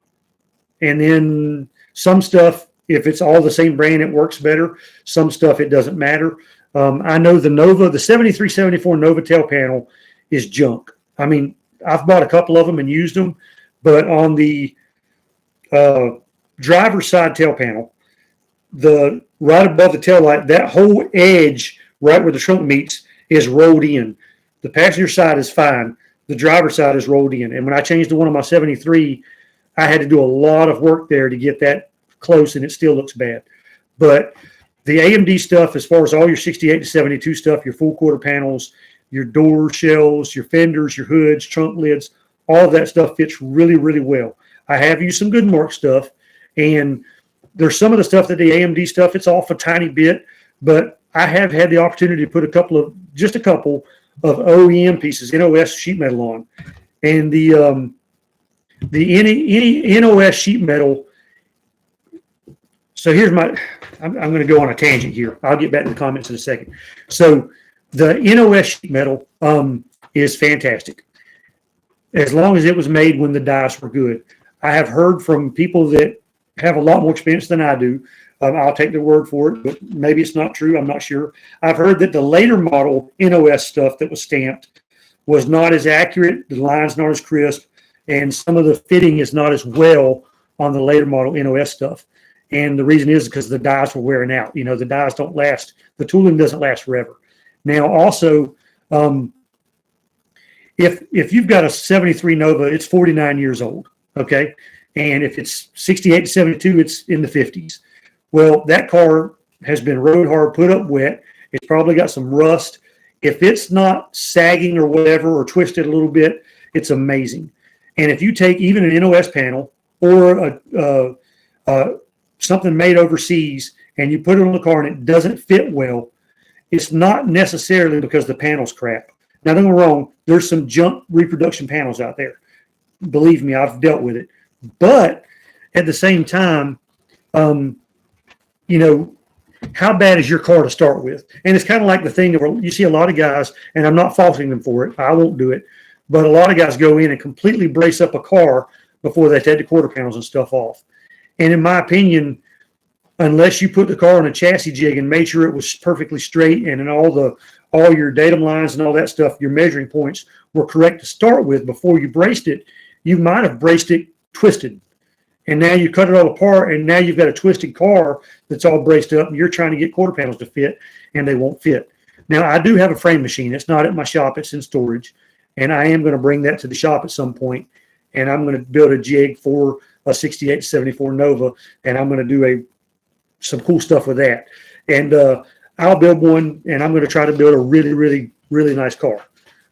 Speaker 1: And then some stuff, if it's all the same brand, it works better. Some stuff, it doesn't matter. I know the 7374 Nova tail panel is junk. I mean, I've bought a couple of them and used them, but on the driver's side tail panel, the right above the tail light, that whole edge right where the trunk meets is rolled in. The passenger side is fine. The driver's side is rolled in. And when I changed to one of my 73, I had to do a lot of work there to get that close, and it still looks bad. But the AMD stuff, as far as all your 68 to 72 stuff, your full quarter panels, your door shells, your fenders, your hoods, trunk lids, all of that stuff fits really, really well. I have used some Goodmark stuff, and there's some of the stuff that the AMD stuff, it's off a tiny bit, but I have had the opportunity to put a couple of OEM pieces, NOS sheet metal on. And the NOS sheet metal. So here's I'm going to go on a tangent here. I'll get back to the comments in a second. So the NOS sheet metal is fantastic, as long as it was made when the dies were good. I have heard from people that have a lot more experience than I do. I'll take their word for it, but maybe it's not true. I'm not sure. I've heard that the later model NOS stuff that was stamped was not as accurate. The line's not as crisp, and some of the fitting is not as well on the later model NOS stuff. And the reason is because the dies were wearing out. You know, the dies don't last. The tooling doesn't last forever. Now, also, if you've got a 73 Nova, it's 49 years old, okay? And if it's 68 to 72, it's in the 50s. Well, that car has been rode hard, put up wet. It's probably got some rust. If it's not sagging or whatever or twisted a little bit, it's amazing. And if you take even an NOS panel or something made overseas and you put it on the car and it doesn't fit well, it's not necessarily because the panel's crap. Now, don't get me wrong, there's some junk reproduction panels out there. Believe me, I've dealt with it. But at the same time, you know, how bad is your car to start with? And it's kind of like the thing where you see a lot of guys, and I'm not faulting them for it. I won't do it. But a lot of guys go in and completely brace up a car before they take the quarter panels and stuff off. And in my opinion, unless you put the car on a chassis jig and made sure it was perfectly straight and in all your datum lines and all that stuff, your measuring points were correct to start with before you braced it, you might have braced it twisted. And now you cut it all apart, and now you've got a twisted car that's all braced up, and you're trying to get quarter panels to fit, and they won't fit. Now, I do have a frame machine. It's not at my shop. It's in storage, and I am going to bring that to the shop at some point, and I'm going to build a jig for a 68 74 Nova, and I'm going to do some cool stuff with that. And I'll build one, and I'm going to try to build a really, really, really nice car.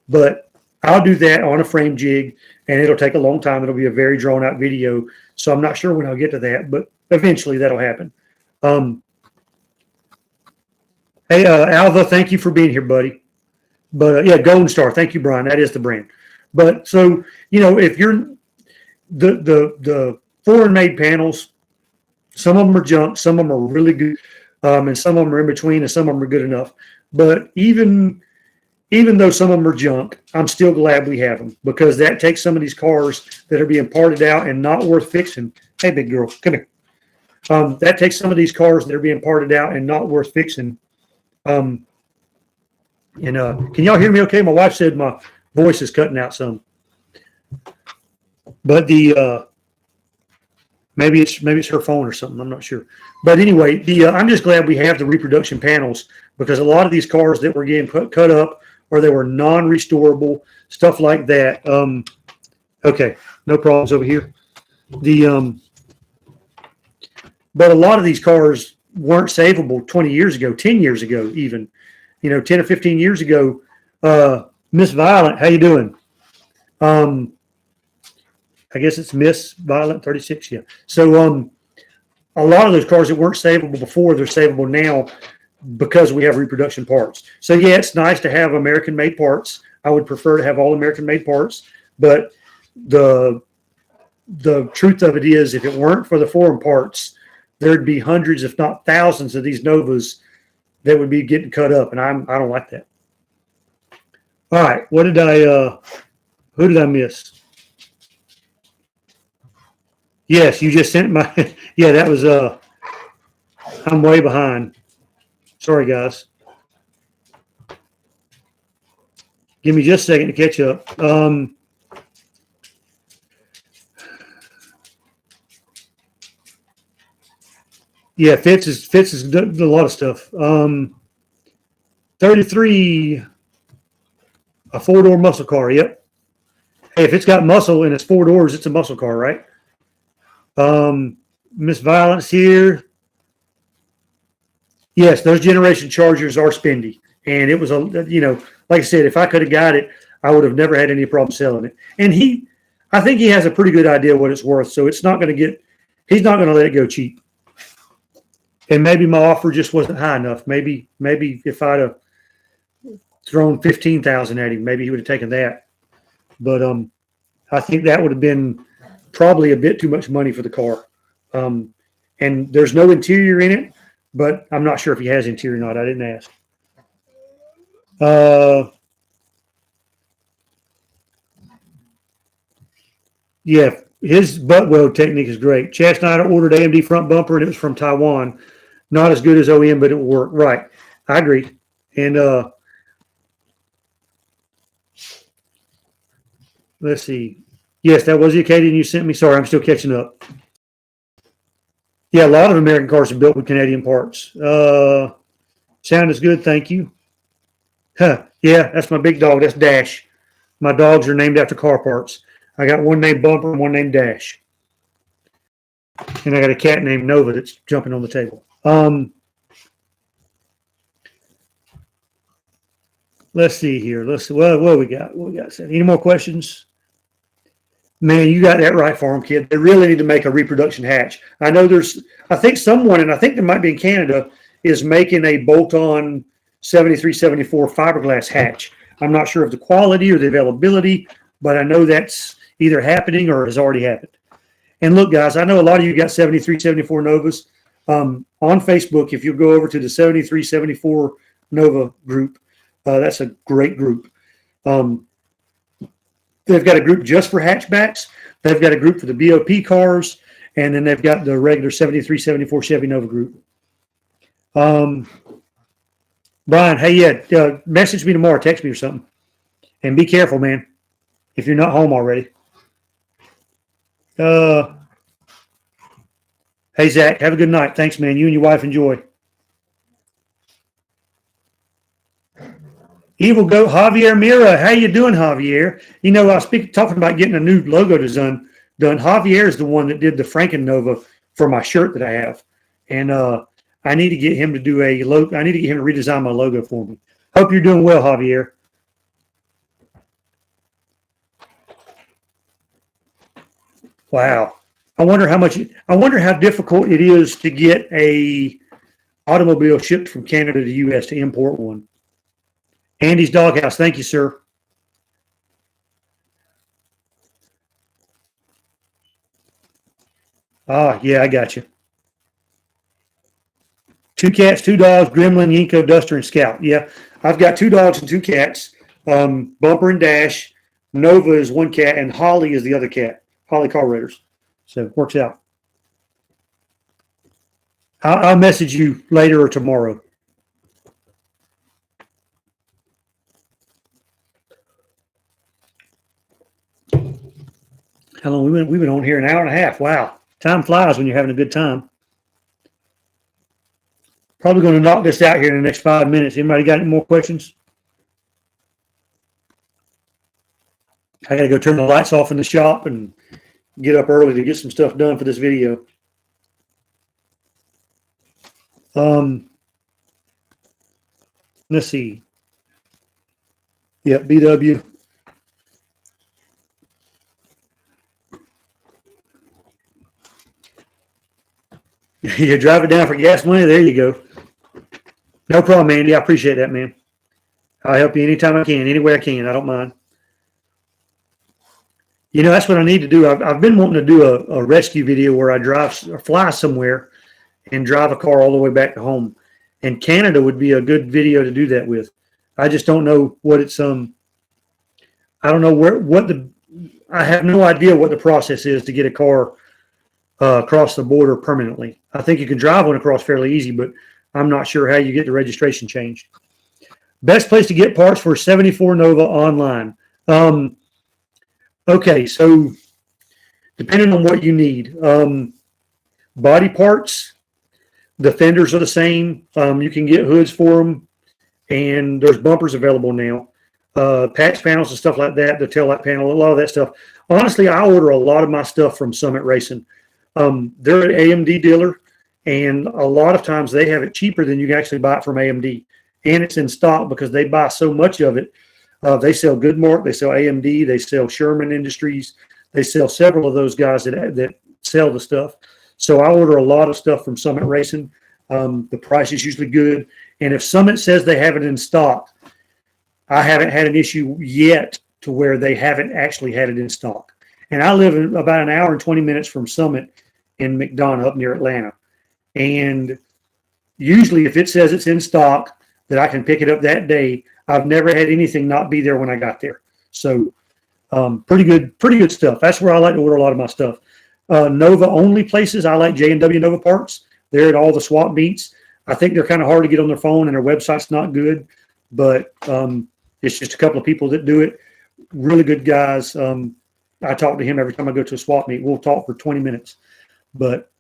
Speaker 1: But I'll do that on a frame jig, and it'll take a long time. It'll be a very drawn-out video, so I'm not sure when I'll get to that, but eventually that'll happen. Hey, Alva, thank you for being here, buddy. But, yeah, Golden Star. Thank you, Brian. That is the brand. But, so, you know, if you're the foreign-made panels, some of them are junk, some of them are really good, and some of them are in between, and some of them are good enough. But even though some of them are junk, I'm still glad we have them, because that takes some of these cars that are being parted out and not worth fixing. Hey, big girl, come here. That takes some of these cars that are being parted out and not worth fixing. Can y'all hear me okay? My wife said my voice is cutting out some. But maybe it's her phone or something. I'm not sure. But anyway, I'm just glad we have the reproduction panels, because a lot of these cars that were getting cut up, or they were non-restorable, stuff like that. Okay, no problems over here. But a lot of these cars weren't savable 20 years ago, 10 years ago even. 10 or 15 years ago. Miss Violent, how you doing? I guess it's Miss Violent 36, yeah. So a lot of those cars that weren't savable before, they're savable now, because we have reproduction parts. So yeah, it's nice to have American-made parts. I would prefer to have all American-made parts, but the truth of it is, if it weren't for the foreign parts, there'd be hundreds, if not thousands, of these Novas that would be getting cut up, and I don't like that. All right, who did I miss? Yes, you just sent my, yeah, that was, I'm way behind. Sorry, guys. Give me just a second to catch up. Yeah, Fitz is done a lot of stuff. 33, a 4-door muscle car. Yep. Hey, if it's got muscle and it's 4 doors, it's a muscle car, right? Miss Violence here. Yes, those generation Chargers are spendy, and it was like I said, if I could have got it, I would have never had any problem selling it. And I think he has a pretty good idea what it's worth, so it's not going to he's not going to let it go cheap. And maybe my offer just wasn't high enough. Maybe if I'd have thrown 15,000 at him, maybe he would have taken that. But I think that would have been probably a bit too much money for the car. And there's no interior in it, but I'm not sure if he has interior or not. I didn't ask. Yeah, his butt weld technique is great. Chad Snyder ordered AMD front bumper, and it was from Taiwan. Not as good as OEM, but it will work. Right. I agree. And let's see. Yes, that was the Acadian you sent me. Sorry, I'm still catching up. Yeah, a lot of American cars are built with Canadian parts. Sound is good. Thank you. Huh. Yeah, that's my big dog. That's Dash. My dogs are named after car parts. I got one named Bumper and one named Dash. And I got a cat named Nova that's jumping on the table. Let's see here. Let's see. What we got? What we got? Any more questions? Man, you got that right for them, kid. They really need to make a reproduction hatch. I know I think someone, and I think there might be in Canada, is making a bolt-on 7374 fiberglass hatch. I'm not sure of the quality or the availability, but I know that's either happening or has already happened. And look, guys, I know a lot of you got 7374 Novas. On Facebook, if you go over to the 7374 Nova group, that's a great group. They've got a group just for hatchbacks. They've got a group for the BOP cars, and then they've got the regular 7374 Chevy Nova group. Brian, hey, yeah, message me tomorrow, text me or something. And be careful, man, if you're not home already. Hey, Zach, have a good night. Thanks, man. You and your wife enjoy. Evil Goat Javier Mira. How you doing, Javier? You know, I was talking about getting a new logo design done. Javier is the one that did the Franken Nova for my shirt that I have. And I need to get him to do a logo. I need to get him to redesign my logo for me. Hope you're doing well, Javier. Wow. I wonder how difficult it is to get a automobile shipped from Canada to the U.S. to import one. Andy's Doghouse. Thank you, sir. Ah, yeah, I got you. 2 cats, 2 dogs, Gremlin, Yinko, Duster, and Scout. Yeah, I've got 2 dogs and 2 cats. Bumper and Dash. Nova is 1 cat, and Holly is the other cat. Holly Carburetors. So it works out. I'll message you later or tomorrow. How long we've been on here? An hour and a half. Wow. Time flies when you're having a good time. Probably going to knock this out here in the next 5 minutes. Anybody got any more questions? I got to go turn the lights off in the shop and get up early to get some stuff done for this video. Let's see. Yep, BW. You drive it down for gas money. There you go. No problem, Andy. I appreciate that, man. I'll help you anytime I can, any way I can. I don't mind. You know, that's what I need to do. I've been wanting to do a rescue video where I drive or fly somewhere and drive a car all the way back to home. And Canada would be a good video to do that with. I just don't know what it's I don't know I have no idea what the process is to get a car across the border permanently. I think you can drive one across fairly easy, but I'm not sure how you get the registration changed. Best place to get parts for 74 Nova online. Okay, so depending on what you need, body parts, the fenders are the same. You can get hoods for them, and there's bumpers available now. Patch panels and stuff like that, the tail light panel, a lot of that stuff. Honestly, I order a lot of my stuff from Summit Racing. They're an AMD dealer, and a lot of times they have it cheaper than you can actually buy it from AMD. And it's in stock because they buy so much of it. They sell Goodmark, they sell AMD, they sell Sherman Industries, they sell several of those guys that sell the stuff. So I order a lot of stuff from Summit Racing. The price is usually good. And if Summit says they have it in stock, I haven't had an issue yet to where they haven't actually had it in stock. And I live in about an hour and 20 minutes from Summit in McDonough up near Atlanta. And usually if it says it's in stock, that I can pick it up that day, I've never had anything not be there when I got there. So pretty good stuff. That's where I like to order a lot of my stuff. Nova only places, I like J&W Nova parts. They're at all the swap meets. I think they're kind of hard to get on their phone and their website's not good, but it's just a couple of people that do it. Really good guys. I talk to him every time I go to a swap meet. We'll talk for 20 minutes. But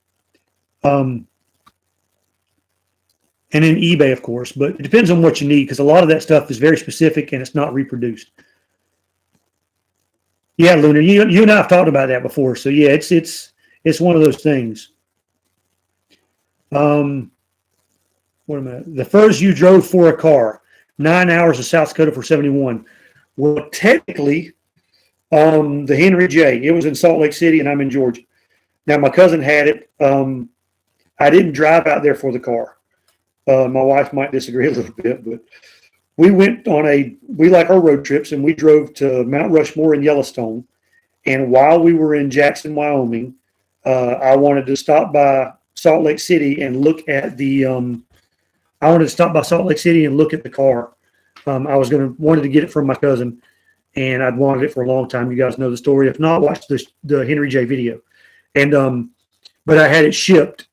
Speaker 1: and then eBay, of course, but it depends on what you need because a lot of that stuff is very specific and it's not reproduced. Yeah, Luna, you and I have talked about that before. So yeah, it's one of those things. What am I? The furthest you drove for a car, 9 hours to South Dakota for 71. Well, technically, the Henry J. It was in Salt Lake City, and I'm in Georgia. Now my cousin had it. I didn't drive out there for the car. My wife might disagree a little bit, but we went on we like our road trips, and we drove to Mount Rushmore in Yellowstone. And while we were in Jackson, Wyoming, I wanted to stop by Salt Lake City and look at the. I wanted to stop by Salt Lake City and look at the car. I wanted to get it from my cousin, and I'd wanted it for a long time. You guys know the story. If not, watch the Henry J video. And but I had it shipped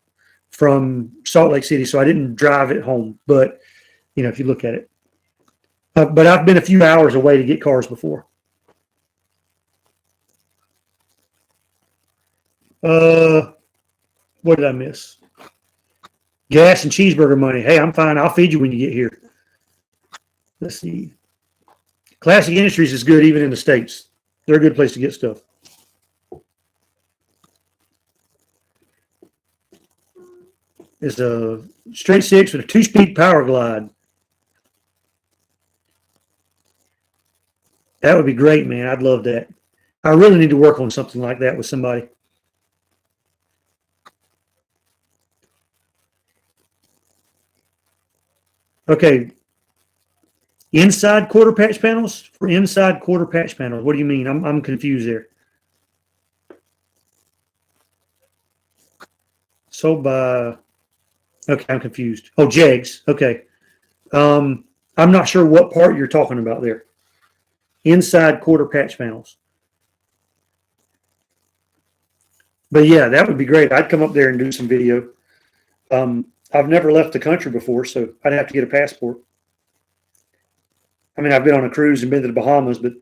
Speaker 1: from Salt Lake City, so I didn't drive it home. But if you look at it, but I've been a few hours away to get cars before. What did I miss? Gas and cheeseburger money. Hey, I'm fine. I'll feed you when you get here. Let's see. Classic Industries is good even in the States. They're a good place to get stuff. It's a straight six with a 2-speed power glide. That would be great, man. I'd love that. I really need to work on something like that with somebody. Okay. Inside quarter patch panels? For inside quarter patch panels. What do you mean? I'm confused there. Sold by... Okay, I'm confused. Oh, jegs. Okay. I'm not sure what part you're talking about there. Inside quarter patch panels. But yeah, that would be great. I'd come up there and do some video. I've never left the country before, so I'd have to get a passport. I mean, I've been on a cruise and been to the Bahamas, but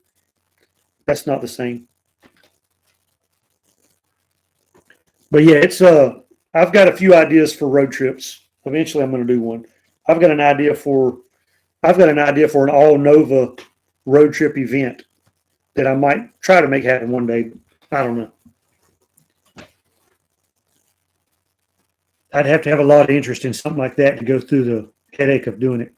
Speaker 1: that's not the same. But yeah, I've got a few ideas for road trips. Eventually, I'm going to do one. I've got an idea for an all Nova road trip event that I might try to make happen one day. I don't know. I'd have to have a lot of interest in something like that to go through the headache of doing it.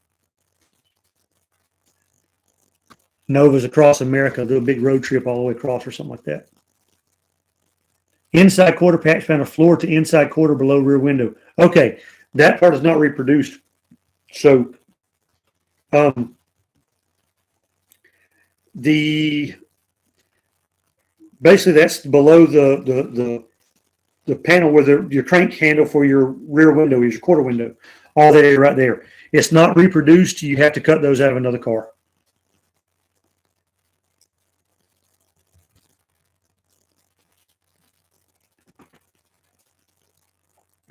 Speaker 1: Novas across America, do a big road trip all the way across or something like that. Inside quarter patch panel, floor to inside quarter below rear window. Okay, that part is not reproduced. So basically that's below the panel where your crank handle for your rear window is, your quarter window. All that area right there. It's not reproduced. You have to cut those out of another car.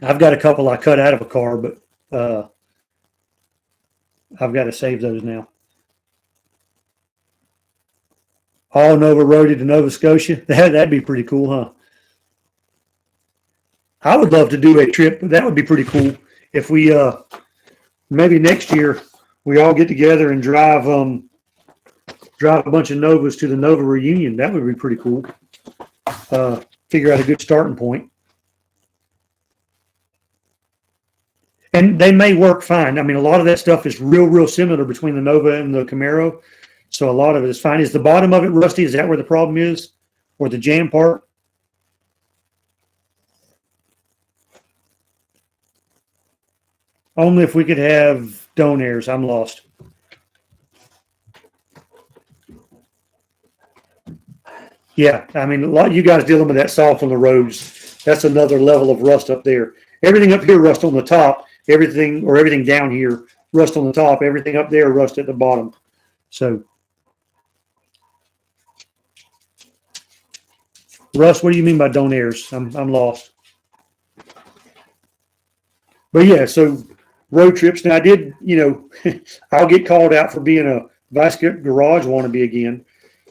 Speaker 1: I've got a couple I cut out of a car, but I've got to save those now. All Nova roaded to Nova Scotia. That'd be pretty cool, huh? I would love to do a trip. That would be pretty cool if we maybe next year we all get together and drive a bunch of Novas to the Nova reunion. That would be pretty cool. Figure out a good starting point. And they may work fine. I mean, a lot of that stuff is real similar between the Nova and the Camaro. So a lot of it is fine. Is the bottom of it rusty? Is that where the problem is? Or the jam part? Only if we could have donairs. I'm lost. Yeah, I mean, a lot of you guys dealing with that salt on the roads. That's another level of rust up there. Everything up here rust on the top. Everything down here rust on the top. Everything up there rust at the bottom. So, Russ, what do you mean by donairs? I'm lost. But yeah, so road trips. Now I did, I'll get called out for being a vice grip garage wannabe again.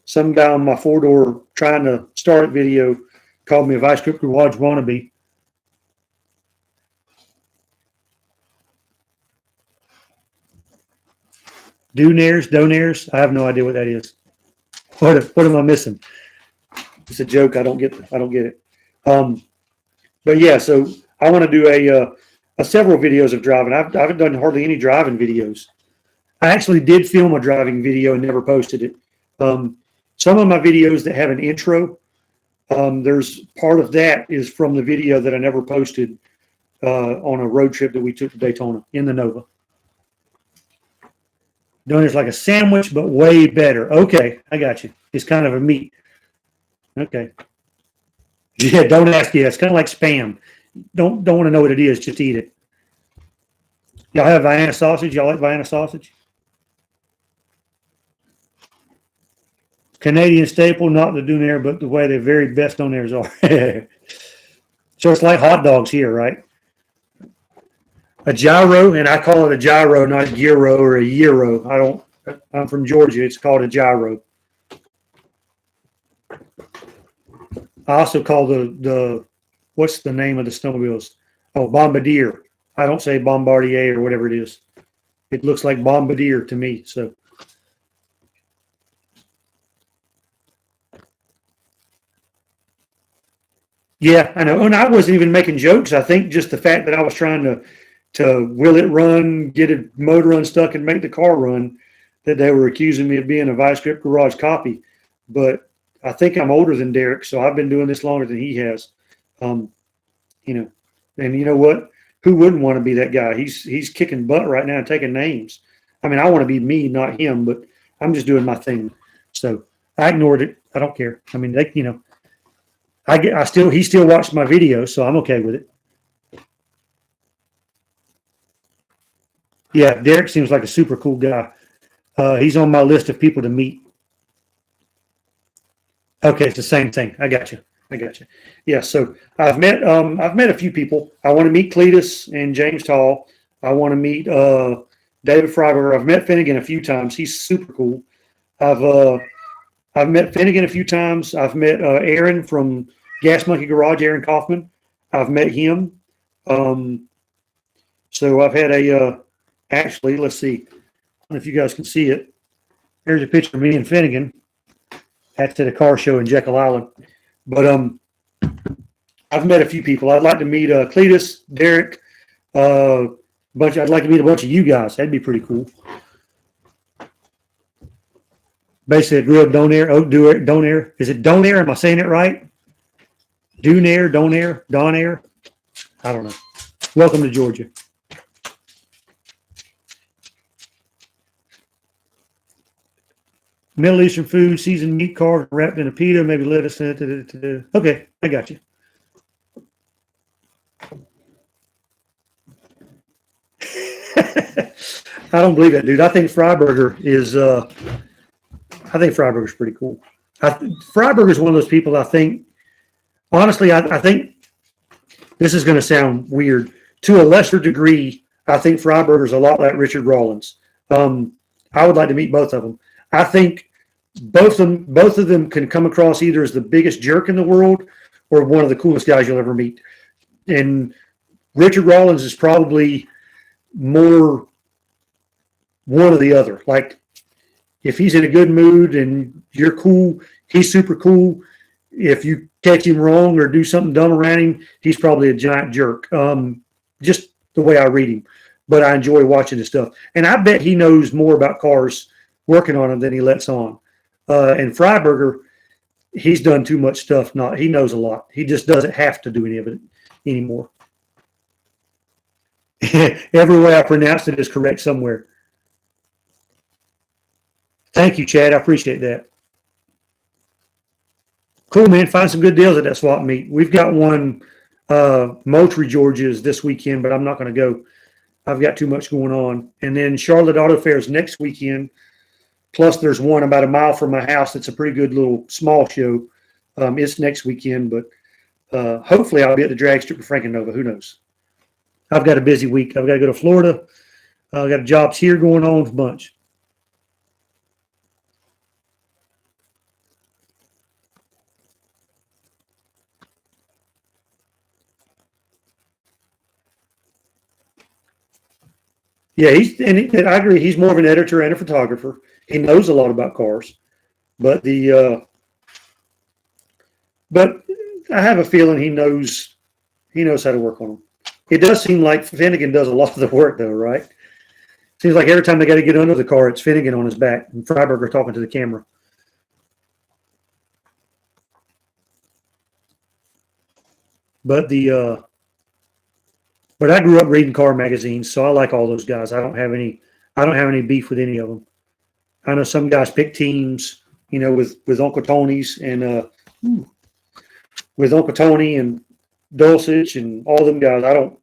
Speaker 1: Some guy on my 4-door trying to start it video called me a vice grip garage wannabe. Donairs. I have no idea what that is. What am I missing? It's a joke. I don't get it. But yeah, so I want to do a several videos of driving. I haven't done hardly any driving videos. I actually did film a driving video and never posted it. Some of my videos that have an intro, there's part of that is from the video that I never posted on a road trip that we took to Daytona in the Nova. Donairs like a sandwich, but way better. Okay, I got you. It's kind of a meat. Okay. Yeah, don't ask. Yeah, it's kind of like Spam. Don't want to know what it is. Just eat it. Y'all have Vienna sausage? Y'all like Vienna sausage? Canadian staple, not the donair, but the way the very best donairs are. So it's like hot dogs here, right? A gyro, and I call it a gyro, not a gyro or a gyro. I'm from Georgia. It's called a gyro. I also call the what's the name of the snowmobiles? Oh, Bombardier. I don't say Bombardier or whatever it is. It looks like Bombardier to me. So, yeah, I know. And I wasn't even making jokes. I think just the fact that I was trying to will it run, get a motor unstuck, and make the car run, that they were accusing me of being a vice grip garage copy. But I think I'm older than Derek, so I've been doing this longer than he has. And you know what? Who wouldn't want to be that guy? He's kicking butt right now and taking names. I mean, I want to be me, not him, but I'm just doing my thing. So I ignored it. I don't care. I mean, he still watched my video, so I'm okay with it. Yeah, Derek seems like a super cool guy. He's on my list of people to meet. Okay, it's the same thing. I got you. Yeah, so I've met a few people. I want to meet Cletus and James Tall. I want to meet David Freiberger. I've met Finnegan a few times. He's super cool. I've met Finnegan a few times. I've met Aaron from Gas Monkey Garage, Aaron Kaufman. I've met him. So I've had actually, let's see. I don't know if you guys can see it. Here's a picture of me and Finnegan. That's at a car show in Jekyll Island. But I've met a few people. I'd like to meet Cletus, Derek, I'd like to meet a bunch of you guys. That'd be pretty cool. Basically, a grilled donair. Oh, donair. Is it donair? Am I saying it right? Donair. I don't know. Welcome to Georgia. Middle Eastern food, seasoned meat carved, wrapped in a pita, maybe lettuce. Okay, I got you. I don't believe that, dude. I think Freiberger is. I think Freiberger's pretty cool. Freiberger is one of those people. I think, honestly, I think this is going to sound weird. To a lesser degree, I think Freiberger's a lot like Richard Rawlins. I would like to meet both of them. I think both of them can come across either as the biggest jerk in the world or one of the coolest guys you'll ever meet. And Richard Rawlins is probably more one or the other. Like, if he's in a good mood and you're cool, he's super cool. If you catch him wrong or do something dumb around him, he's probably a giant jerk. Just the way I read him. But I enjoy watching his stuff. And I bet he knows more about cars working on them than he lets on. And Freiberger, he's done too much stuff. He knows a lot. He just doesn't have to do any of it anymore. Every way I pronounced it is correct somewhere. Thank you, Chad. I appreciate that. Cool, man. Find some good deals at that swap meet. We've got one, Moultrie, Georgia, is this weekend, but I'm not going to go. I've got too much going on. And then Charlotte Auto Fair is next weekend. Plus, there's one about a mile from my house that's a pretty good little small show. It's next weekend, but hopefully I'll be at the drag strip of Frankenova. Who knows? I've got a busy week. I've got to go to Florida. I've got jobs here going on a bunch. Yeah, I agree. He's more of an editor and a photographer. He knows a lot about cars, but but I have a feeling he knows how to work on them. It does seem like Finnegan does a lot of the work, though, right? Seems like every time they got to get under the car, it's Finnegan on his back and Freiberger talking to the camera. But but I grew up reading car magazines, so I like all those guys. I don't have any beef with any of them. I know some guys pick teams, with Uncle Tony's and with Uncle Tony and Dulcich and all them guys. I don't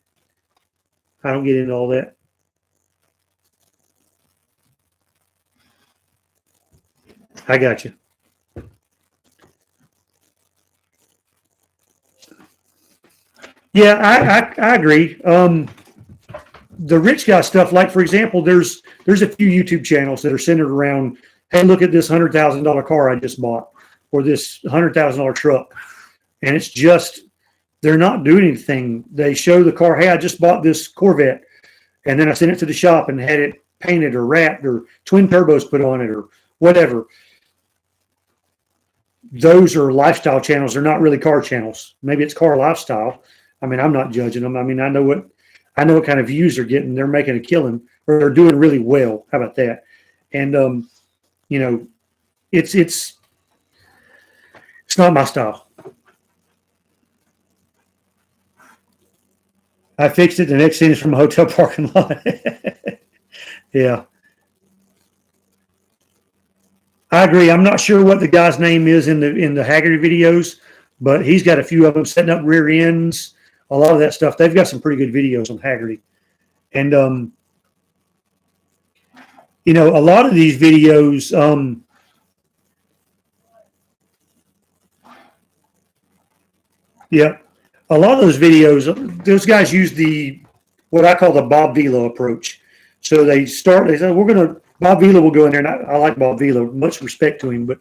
Speaker 1: get into all that. I got you. Yeah, I agree. The rich guy stuff, like for example, there's a few YouTube channels that are centered around, hey, look at this $100,000 car I just bought, or this $100,000 truck, and it's just they're not doing anything. They show the car, hey, I just bought this Corvette, and then I sent it to the shop and had it painted or wrapped or twin turbos put on it or whatever. Those are lifestyle channels. They're not really car channels. Maybe it's car lifestyle. I mean, I'm not judging them. I mean, I know what kind of views they're getting. They're making a killing, or they're doing really well. How about that? And it's not my style. I fixed it. The next scene is from a hotel parking lot. Yeah, I agree. I'm not sure what the guy's name is in the Haggerty videos, but he's got a few of them setting up rear ends. A lot of that stuff. They've got some pretty good videos on Haggerty. And, a lot of these videos, a lot of those videos, those guys use what I call the Bob Vila approach. So they say, Bob Vila will go in there, and I like Bob Vila, much respect to him. But,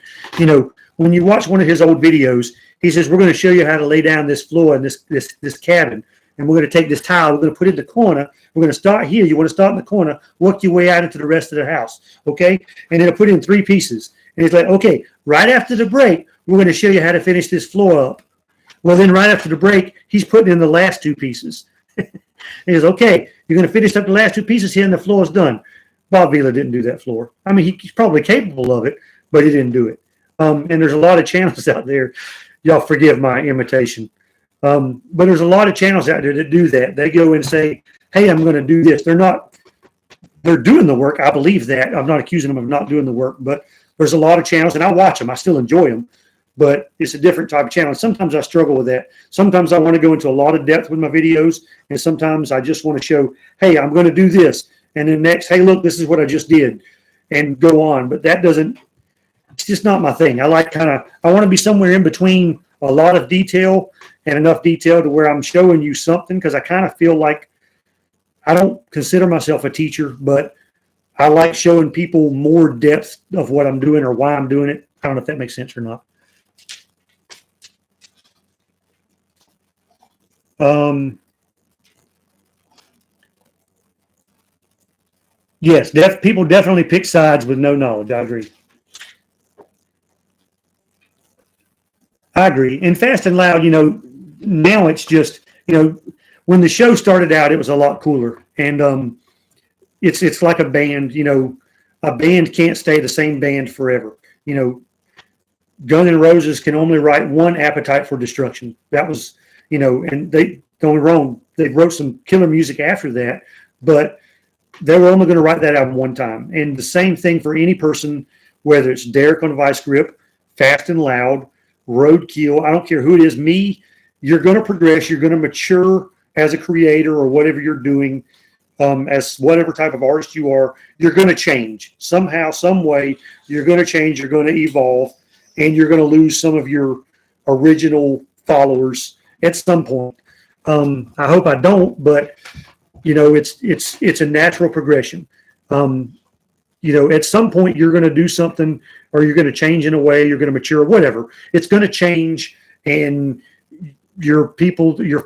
Speaker 1: when you watch one of his old videos, he says, we're going to show you how to lay down this floor in this cabin. And we're going to take this tile. We're going to put it in the corner. We're going to start here. You want to start in the corner, work your way out into the rest of the house. Okay? And then put it in 3 pieces. And he's like, okay, right after the break, we're going to show you how to finish this floor up. Well, then right after the break, he's putting in the last 2 pieces. He says, okay, you're going to finish up the last 2 pieces here and the floor is done. Bob Vila didn't do that floor. I mean, he's probably capable of it, but he didn't do it. And there's a lot of channels out there. Y'all forgive my imitation. But there's a lot of channels out there that do that. They go and say, hey, I'm going to do this. They're doing the work. I believe that. I'm not accusing them of not doing the work, but there's a lot of channels, and I watch them. I still enjoy them, but it's a different type of channel. Sometimes I struggle with that. Sometimes I want to go into a lot of depth with my videos, and sometimes I just want to show, hey, I'm going to do this. And then next, hey, look, this is what I just did, and go on. But it's just not my thing. I want to be somewhere in between a lot of detail and enough detail to where I'm showing you something, because I kind of feel like I don't consider myself a teacher, but I like showing people more depth of what I'm doing or why I'm doing it. I don't know if that makes sense or not. Yes, people definitely pick sides with no knowledge. I agree. I agree. And Fast and Loud, now it's just, when the show started out, it was a lot cooler. And it's like a band. A band can't stay the same band forever. Guns N' Roses can only write one Appetite for Destruction. That was, and they don't get me wrong, they wrote some killer music after that, but they were only going to write that album one time. And the same thing for any person, whether it's Derek on Vice Grip, Fast and Loud, Roadkill, I don't care who it is, me, you're going to progress, you're going to mature as a creator or whatever you're doing, as whatever type of artist you are, you're going to change. Somehow, some way, you're going to change, you're going to evolve, and you're going to lose some of your original followers at some point. I hope I don't, but it's a natural progression. At some point you're going to do something, or you're going to change in a way, you're going to mature, whatever. It's going to change, and your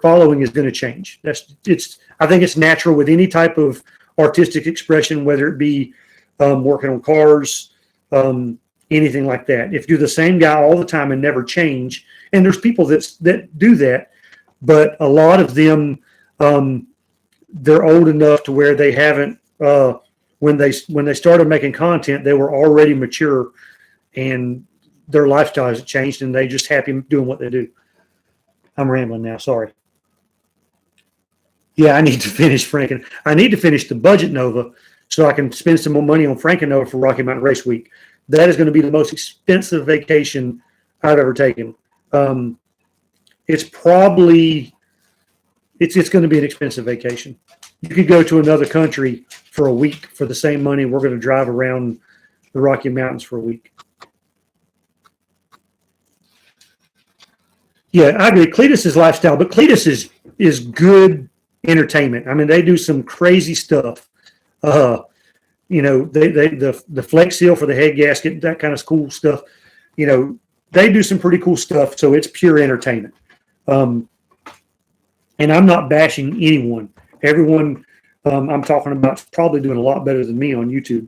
Speaker 1: following is going to change. I think it's natural with any type of artistic expression, whether it be working on cars, anything like that. If you're the same guy all the time and never change, and there's people that do that, but a lot of them, they're old enough to where they haven't, when they started making content, they were already mature, and their lifestyle has changed, and they just happy doing what they do. I'm rambling now. Sorry. Yeah, I need to finish Franken. I need to finish the Budget Nova so I can spend some more money on Franken Nova for Rocky Mountain Race Week. That is going to be the most expensive vacation I've ever taken. It's probably it's going to be an expensive vacation. You could go to another country for a week for the same money. We're going to drive around the Rocky Mountains for a week. Yeah, I agree. Cletus's lifestyle, but Cletus is good entertainment. I mean, they do some crazy stuff. The Flex Seal for the head gasket, that kind of cool stuff. They do some pretty cool stuff. So it's pure entertainment. And I'm not bashing anyone. Everyone I'm talking about is probably doing a lot better than me on YouTube.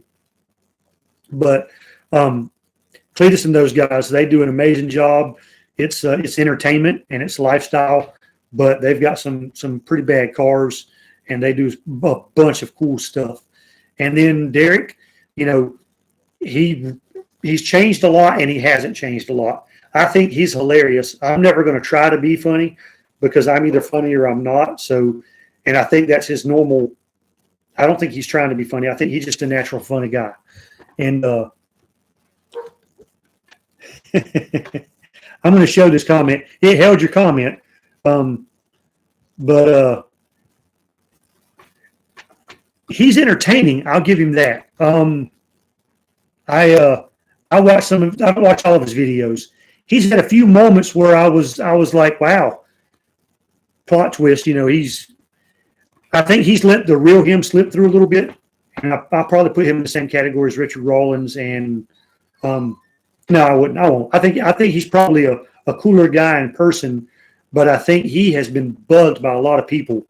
Speaker 1: But Cletus and those guys, they do an amazing job. It's entertainment and it's lifestyle, but they've got some pretty bad cars, and they do a bunch of cool stuff. And then Derek, he's changed a lot, and he hasn't changed a lot. I think he's hilarious. I'm never going to try to be funny because I'm either funny or I'm not. So, and I think that's his normal. I don't think he's trying to be funny. I think he's just a natural funny guy. And I'm going to show this comment. It held your comment. But he's entertaining. I'll give him that. I watched all of his videos. He's had a few moments where I was like, wow, plot twist. I think he's let the real him slip through a little bit. And I'll probably put him in the same category as Richard Rawlins. And no, I wouldn't. I won't. I think he's probably a cooler guy in person, but I think he has been bugged by a lot of people,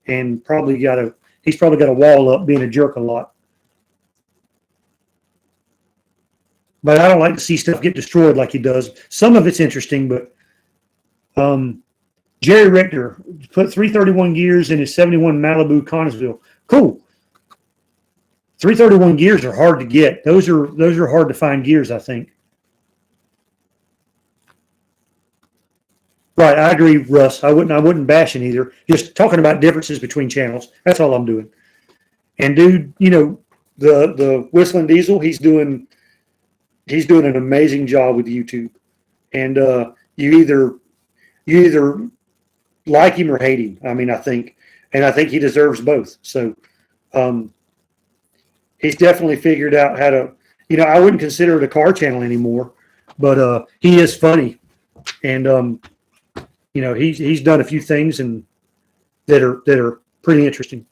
Speaker 1: and he's probably got a wall up being a jerk a lot. But I don't like to see stuff get destroyed like he does. Some of it's interesting, but Jerry Richter put 331 gears in his 71 Malibu Connellsville. Cool. 331 gears are hard to get. Those are hard to find gears, I think. Right, I agree, Russ. I wouldn't bash it either. Just talking about differences between channels. That's all I'm doing. And dude, the Whistling Diesel, he's doing an amazing job with YouTube. And you either like him or hate him. I mean, I think he deserves both. So he's definitely figured out how to. I wouldn't consider it a car channel anymore, but he is funny, and he's done a few things and that are pretty interesting.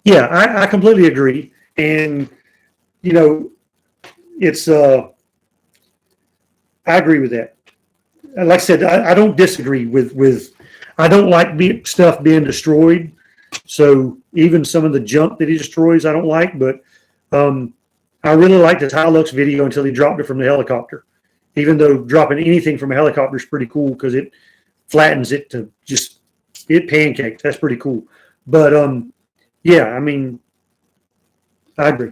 Speaker 1: Yeah, I completely agree. And, you know, it's, I agree with that. Like I said, I don't disagree with, I don't like stuff being destroyed. So even some of the junk that he destroys, I don't like, but, I really liked his Hilux video until he dropped it from the helicopter. Even though dropping anything from a helicopter is pretty cool because it flattens it to just, it pancakes. That's pretty cool. But, yeah, I mean, I agree.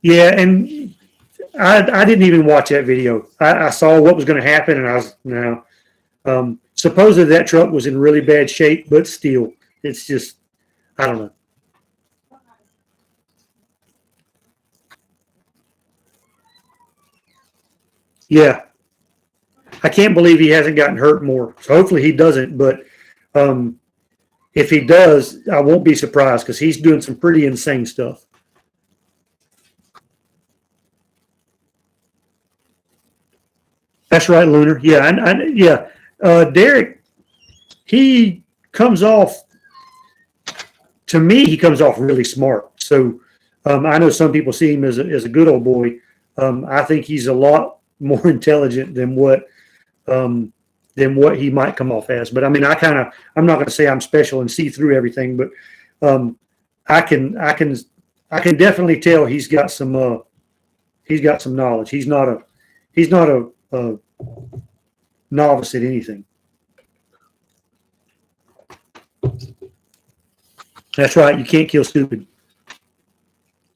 Speaker 1: Yeah, and I didn't even watch that video. I saw what was going to happen, and I was no. Supposedly that truck was in really bad shape, but still, it's just I don't know. Yeah, I can't believe he hasn't gotten hurt more. So hopefully he doesn't. But um, if he does, I won't be surprised because he's doing some pretty insane stuff. That's right, Lunar. Yeah, yeah. Derek, he comes off to me. He comes off really smart. So I know some people see him as a good old boy. I think he's a lot more intelligent um, than what he might come off as. But I mean, I'm not going to say I'm special and see through everything, but um, I can I can I can definitely tell he's got some knowledge. He's not a novice at anything. That's right. You can't kill stupid.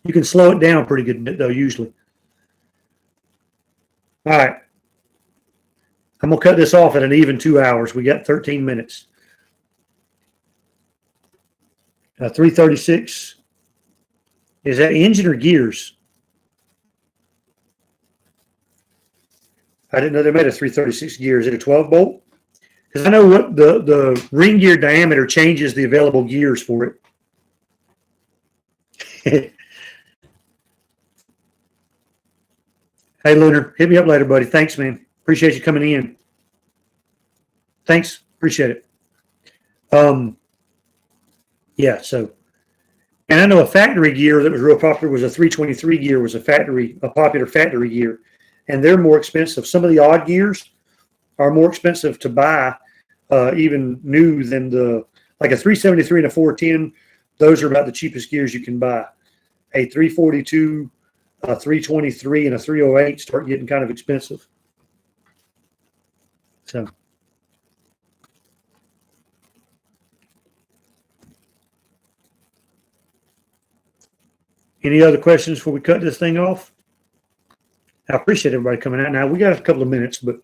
Speaker 1: You can slow it down pretty good bit though. Usually. All right. I'm gonna cut this off at an even 2 hours. We got 13 minutes. 336. Is that engine or gears? I didn't know they made a 336 gear. Is it a 12 bolt? Because I know what the ring gear diameter changes the available gears for it. Hey, Lunar, hit me up later, buddy. Thanks, man. Appreciate you coming in. Thanks. Appreciate it. Um, yeah, so, and I know a factory gear that was real popular was a 323 gear was a popular factory gear, and they're more expensive. Some of the odd gears are more expensive to buy, even new than like a 373 and a 410. Those are about the cheapest gears you can buy. A 342, a 323, and a 308 start getting kind of expensive. So. Any other questions before we cut this thing off? I appreciate everybody coming out. Now, we got a couple of minutes, but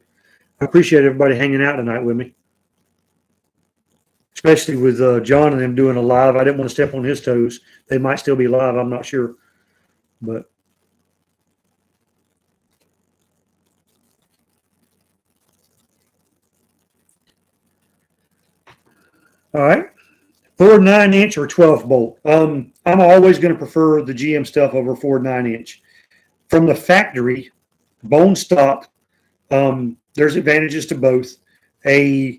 Speaker 1: I appreciate everybody hanging out tonight with me, especially with John and them doing a live. I didn't want to step on his toes. They might still be live. I'm not sure. But all right. 4 9-inch or 12 bolt. I'm always going to prefer the GM stuff over 4 9-inch. From the factory, bone stock, there's advantages to both. I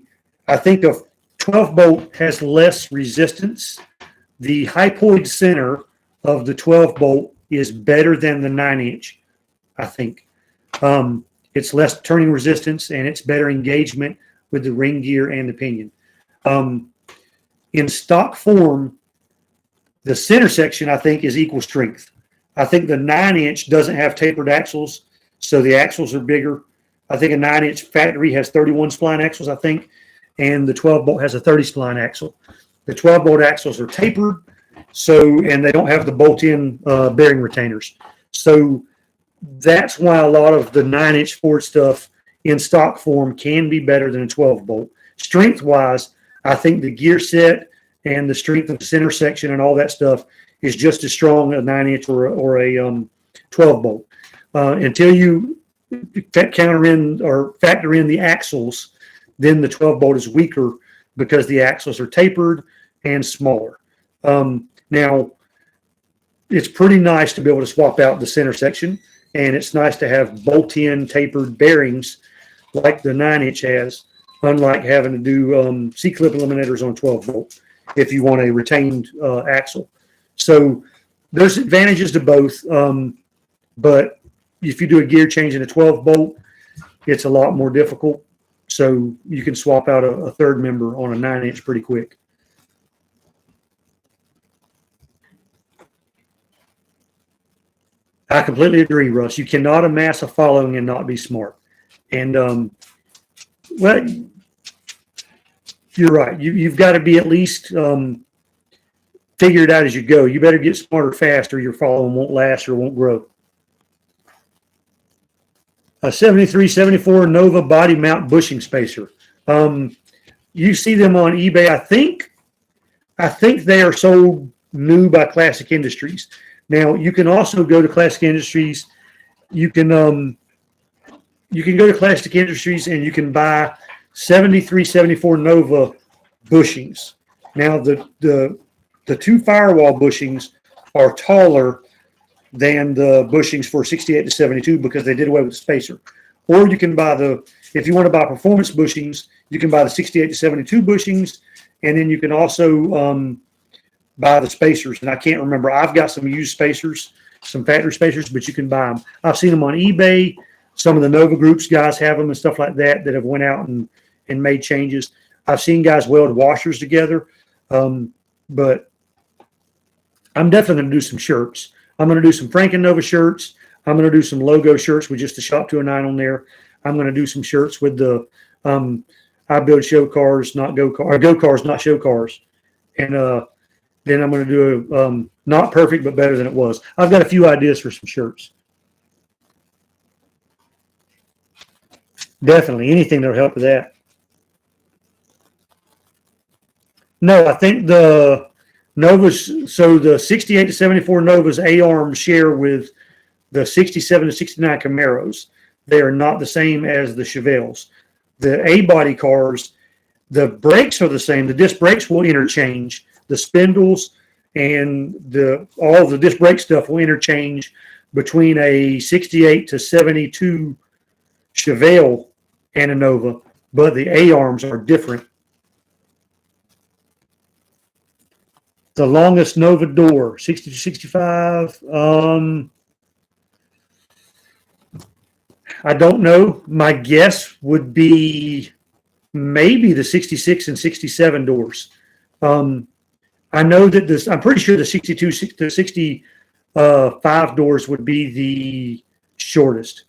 Speaker 1: think a 12 bolt has less resistance. The hypoid center of the 12 bolt is better than the 9-inch, I think. It's less turning resistance and it's better engagement with the ring gear and the pinion. In stock form, the center section, I think, is equal strength. I think the 9-inch doesn't have tapered axles, so the axles are bigger. I think a 9-inch factory has 31 spline axles, I think, and the 12 bolt has a 30 spline axle. The 12 bolt axles are tapered, and they don't have the bolt-in bearing retainers. So that's why a lot of the 9-inch Ford stuff in stock form can be better than a 12 bolt. Strength-wise, I think the gear set and the strength of the center section and all that stuff is just as strong a 9-inch or a 12 bolt. Until you factor in the axles, then the 12 bolt is weaker because the axles are tapered and smaller. Now, it's pretty nice to be able to swap out the center section, and it's nice to have bolt-in tapered bearings like the 9-inch has. unlike having to do C-clip eliminators on 12 volt if you want a retained axle. So there's advantages to both, but if you do a gear change in a 12 bolt, it's a lot more difficult. So you can swap out a third member on a 9-inch pretty quick. I completely agree, Russ. You cannot amass a following and not be smart. And, well, you're right. You've got to be at least figure it out as you go. You better get smarter fast or your following won't last or won't grow. A 7374 Nova body mount bushing spacer. You see them on eBay. I think they are sold new by Classic Industries. Now you can also go to Classic Industries. You can go to Classic Industries and you can buy 7374 Nova bushings. Now the two firewall bushings are taller than the bushings for 68 to 72 because they did away with the spacer. Or you can buy if you want to buy performance bushings, you can buy the 68 to 72 bushings, and then you can also buy the spacers. And I can't remember. I've got some used spacers, some factory spacers, but you can buy them. I've seen them on eBay. Some of the Nova Groups guys have them and stuff like that have went out and made changes. I've seen guys weld washers together, but I'm definitely going to do some shirts. I'm going to do some Franken Nova shirts. I'm going to do some logo shirts with just the Shop209 on there. I'm going to do some shirts with the I build show cars, not go cars, or go cars, not show cars. And then I'm going to do a not perfect, but better than it was. I've got a few ideas for some shirts. Definitely anything that'll help with that. No, I think the Novas, so the 68 to 74 Novas A-arms share with the 67 to 69 Camaros. They are not the same as the Chevelles. The A-body cars, the brakes are the same. The disc brakes will interchange. The spindles and all the disc brake stuff will interchange between a 68 to 72 Chevelle and a Nova, but the A-arms are different. The longest Nova door, 60 to 65. I don't know. My guess would be maybe the 66 and 67 doors. I know that I'm pretty sure the 62 to 65 doors would be the shortest.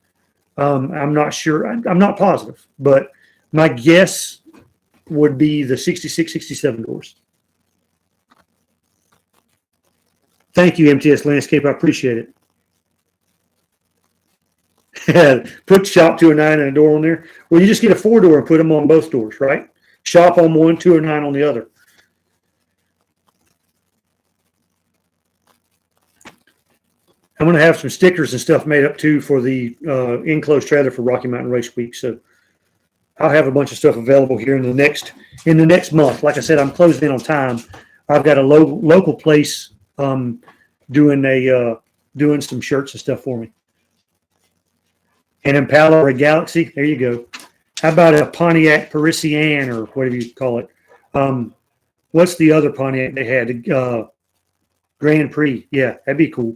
Speaker 1: I'm not sure. I'm not positive, but my guess would be the 66, 67 doors. Thank you, MTS Landscape. I appreciate it. Put Shop209 and a door on there. Well, you just get a 4-door and put them on both doors, right? Shop on one, 209 on the other. I'm going to have some stickers and stuff made up too for the enclosed trailer for Rocky Mountain Race Week. So I'll have a bunch of stuff available here in the next month. Like I said, I'm closing in on time. I've got a local place doing some shirts and stuff for me. An Impala or a Galaxy. There you go. How about a Pontiac Parisienne or whatever you call it? What's the other Pontiac they had? Grand Prix. Yeah, that'd be cool.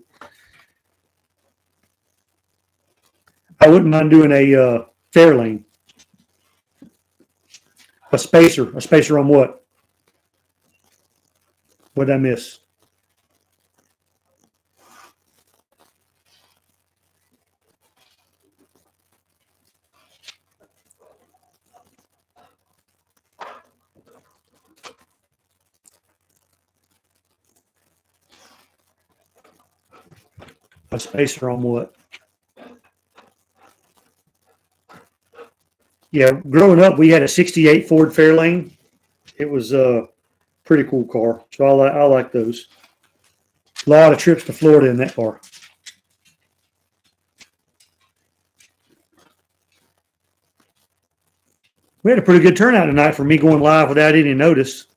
Speaker 1: I wouldn't mind doing a Fairlane. A spacer. A spacer on what? What did I miss? A spacer on what? Yeah, growing up, we had a 68 Ford Fairlane. It was a pretty cool car. So I like those. A lot of trips to Florida in that car. We had a pretty good turnout tonight for me going live without any notice.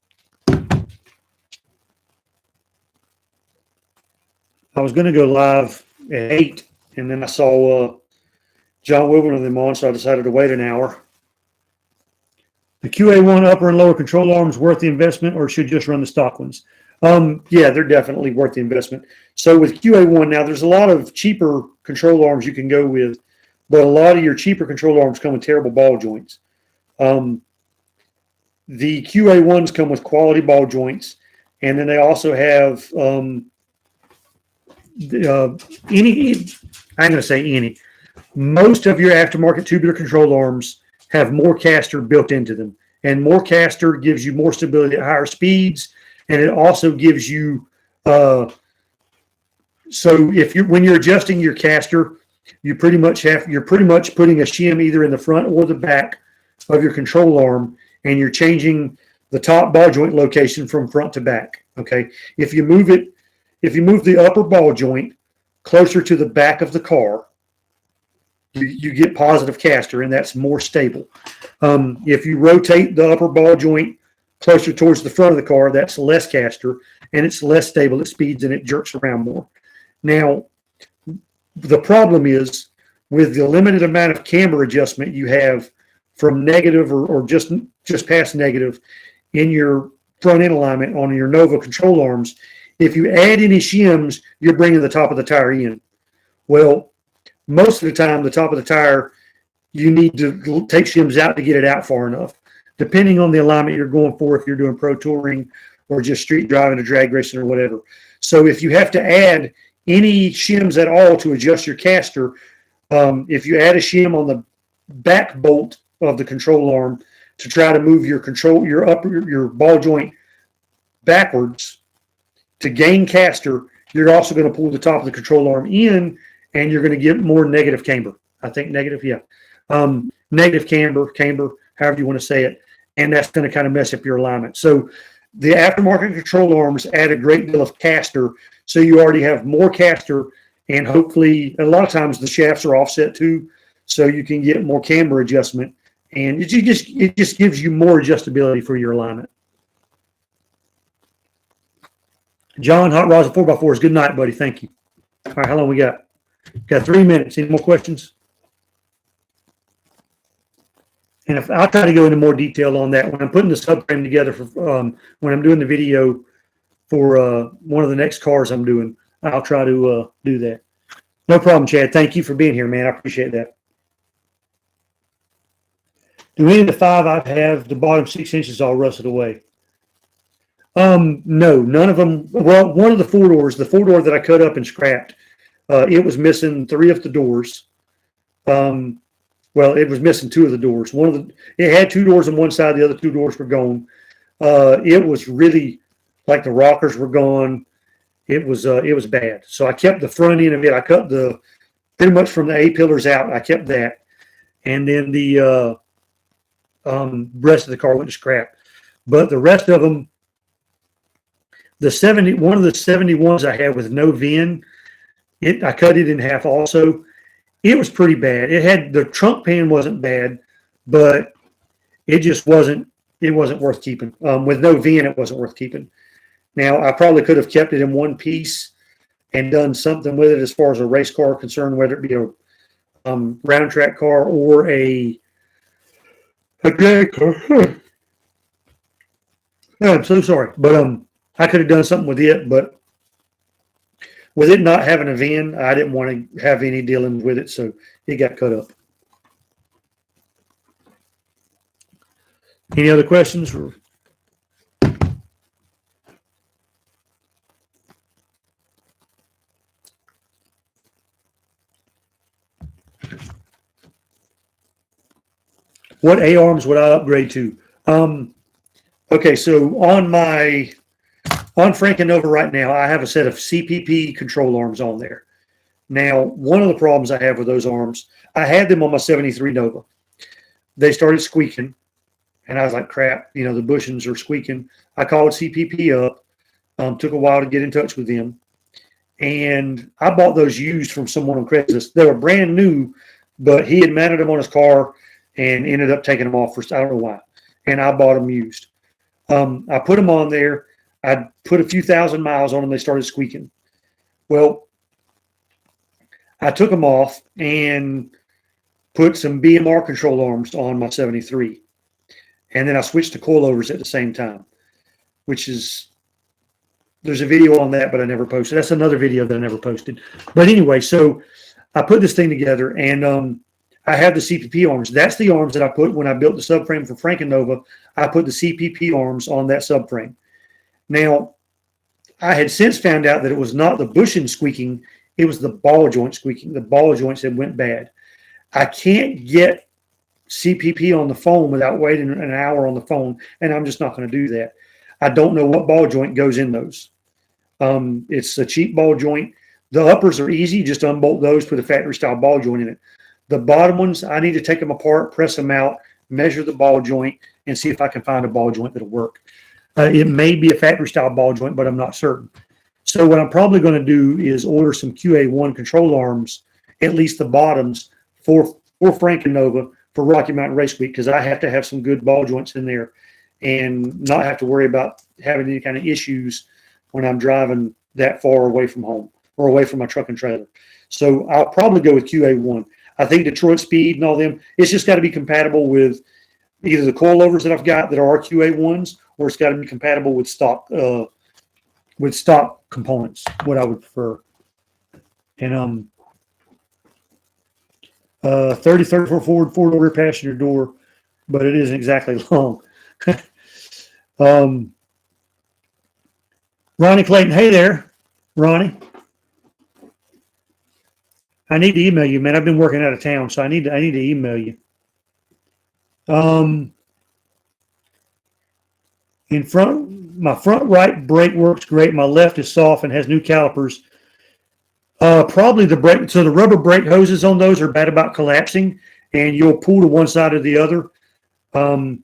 Speaker 1: I was going to go live at 8, and then I saw John Wilburn and them on, so I decided to wait an hour. The QA1 upper and lower control arms worth the investment, or should just run the stock ones? Yeah, they're definitely worth the investment. So with QA1 now, there's a lot of cheaper control arms you can go with, but a lot of your cheaper control arms come with terrible ball joints. The QA1s come with quality ball joints, and then they also have I'm going to say any. Most of your aftermarket tubular control arms have more caster built into them, and more caster gives you more stability at higher speeds, and it also gives you so when you're adjusting your caster, you're pretty much putting a shim either in the front or the back of your control arm, and you're changing the top ball joint location from front to back. Okay, if you move the upper ball joint closer to the back of the car, you get positive caster, and that's more stable. If you rotate the upper ball joint closer towards the front of the car, that's less caster, and it's less stable at speeds, and it jerks around more. Now, the problem is with the limited amount of camber adjustment you have from negative or just past negative in your front end alignment on your Nova control arms, if you add any shims, you're bringing the top of the tire in. Well, most of the time, the top of the tire, you need to take shims out to get it out far enough, depending on the alignment you're going for, if you're doing pro touring or just street driving or drag racing or whatever. So if you have to add any shims at all to adjust your caster, if you add a shim on the back bolt of the control arm to try to move your ball joint backwards to gain caster, you're also going to pull the top of the control arm in, and you're going to get more negative camber. I think negative, yeah. Negative camber, however you want to say it, and that's going to kind of mess up your alignment. So the aftermarket control arms add a great deal of caster, so you already have more caster, and hopefully a lot of times the shafts are offset too, so you can get more camber adjustment, and it just gives you more adjustability for your alignment. John, Hot Rods and 4x4s. Good night, buddy. Thank you. All right, how long we got? Got 3 minutes. Any more questions? And I'll try to go into more detail on that when I'm putting the subframe together for when I'm doing the video for one of the next cars I'm doing. I'll try to do that. No problem, Chad. Thank you for being here, man. I appreciate that. Do any of the 5 I have the bottom 6 inches all rusted away? No, none of them. Well, one of the 4-doors, the 4-door that I cut up and scrapped, it was missing 3 of the doors. Well, it was missing 2 of the doors. It had 2 doors on one side, the other 2 doors were gone. It was really like the rockers were gone. It was bad. So I kept the front end of it. I cut pretty much from the A pillars out. I kept that, and then the rest of the car went to scrap. But the rest of them, one of the 71s I had with no VIN, I cut it in half also. It was pretty bad. The trunk pan wasn't bad, but it just wasn't worth keeping. With no VIN, it wasn't worth keeping. Now, I probably could have kept it in one piece and done something with it as far as a race car concerned, whether it be a round track car or a drag car. I'm so sorry, but I could have done something with it, but with it not having a VIN, I didn't want to have any dealing with it, so it got cut up. Any other questions? What A-arms would I upgrade to? Okay, so on Frank Nova right now, I have a set of CPP control arms on there. Now, one of the problems I have with those arms, I had them on my 73 Nova. They started squeaking, and I was like, crap, the bushings are squeaking. I called CPP up, took a while to get in touch with them, and I bought those used from someone on Craigslist. They were brand new, but he had mounted them on his car and ended up taking them off for I don't know why, and I bought them used. I put them on there. I put a few thousand miles on them. They started squeaking. Well, I took them off and put some BMR control arms on my 73. and then I switched to coilovers at the same time, which is, there's a video on that, but I never posted. That's another video that I never posted. But anyway, so I put this thing together, and I have the CPP arms. That's the arms that I put when I built the subframe for Frankenova. I put the CPP arms on that subframe. Now, I had since found out that it was not the bushing squeaking, it was the ball joint squeaking. The ball joints had went bad. I can't get CPP on the phone without waiting an hour on the phone, and I'm just not going to do that. I don't know what ball joint goes in those. It's a cheap ball joint. The uppers are easy. Just unbolt those, put a factory style ball joint in it. The bottom ones, I need to take them apart, press them out, measure the ball joint, and see if I can find a ball joint that'll work. It may be a factory style ball joint, but I'm not certain. So what I'm probably going to do is order some QA1 control arms, at least the bottoms, for Frankenova for Rocky Mountain Race Week, because I have to have some good ball joints in there and not have to worry about having any kind of issues when I'm driving that far away from home or away from my truck and trailer. So I'll probably go with QA1. I think Detroit Speed and all them, it's just got to be compatible with either the coilovers that I've got that are QA1s, or it's got to be compatible with stock components, what I would prefer. And 34 forward, 4 rear passenger door, but it isn't exactly long. Ronnie Clayton, hey there, Ronnie. I need to email you, man. I've been working out of town, so I need to email you. In front, my front right brake works great. My left is soft and has new calipers. Probably the brake. So the rubber brake hoses on those are bad about collapsing, and you'll pull to one side or the other. I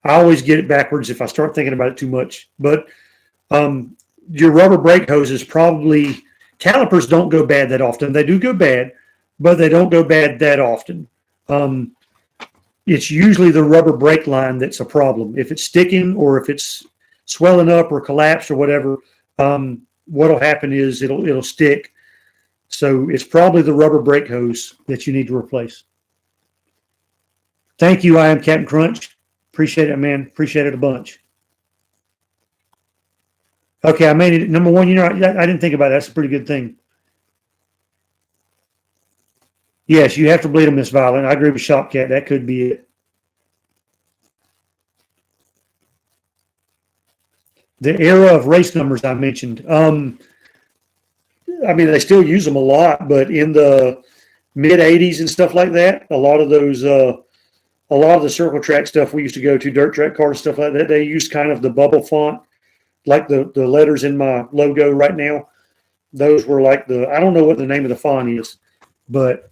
Speaker 1: always get it backwards if I start thinking about it too much. But your rubber brake hoses probably, calipers don't go bad that often. They do go bad, but they don't go bad that often. It's usually the rubber brake line that's a problem. If it's sticking or if it's swelling up or collapsed or whatever, what'll happen is it'll stick. So it's probably the rubber brake hose that you need to replace. Thank you, I am Captain Crunch. Appreciate it, man. Appreciate it a bunch. Okay, I made it. Number one, I didn't think about that. That's a pretty good thing. Yes, you have to bleed them, Miss Violet. I agree with Shopcat. That could be it. The era of race numbers I mentioned. I mean, they still use them a lot, but in the mid '80s and stuff like that, a lot of the circle track stuff we used to go to, dirt track cars, stuff like that, they used kind of the bubble font, like the letters in my logo right now. Those were like I don't know what the name of the font is, but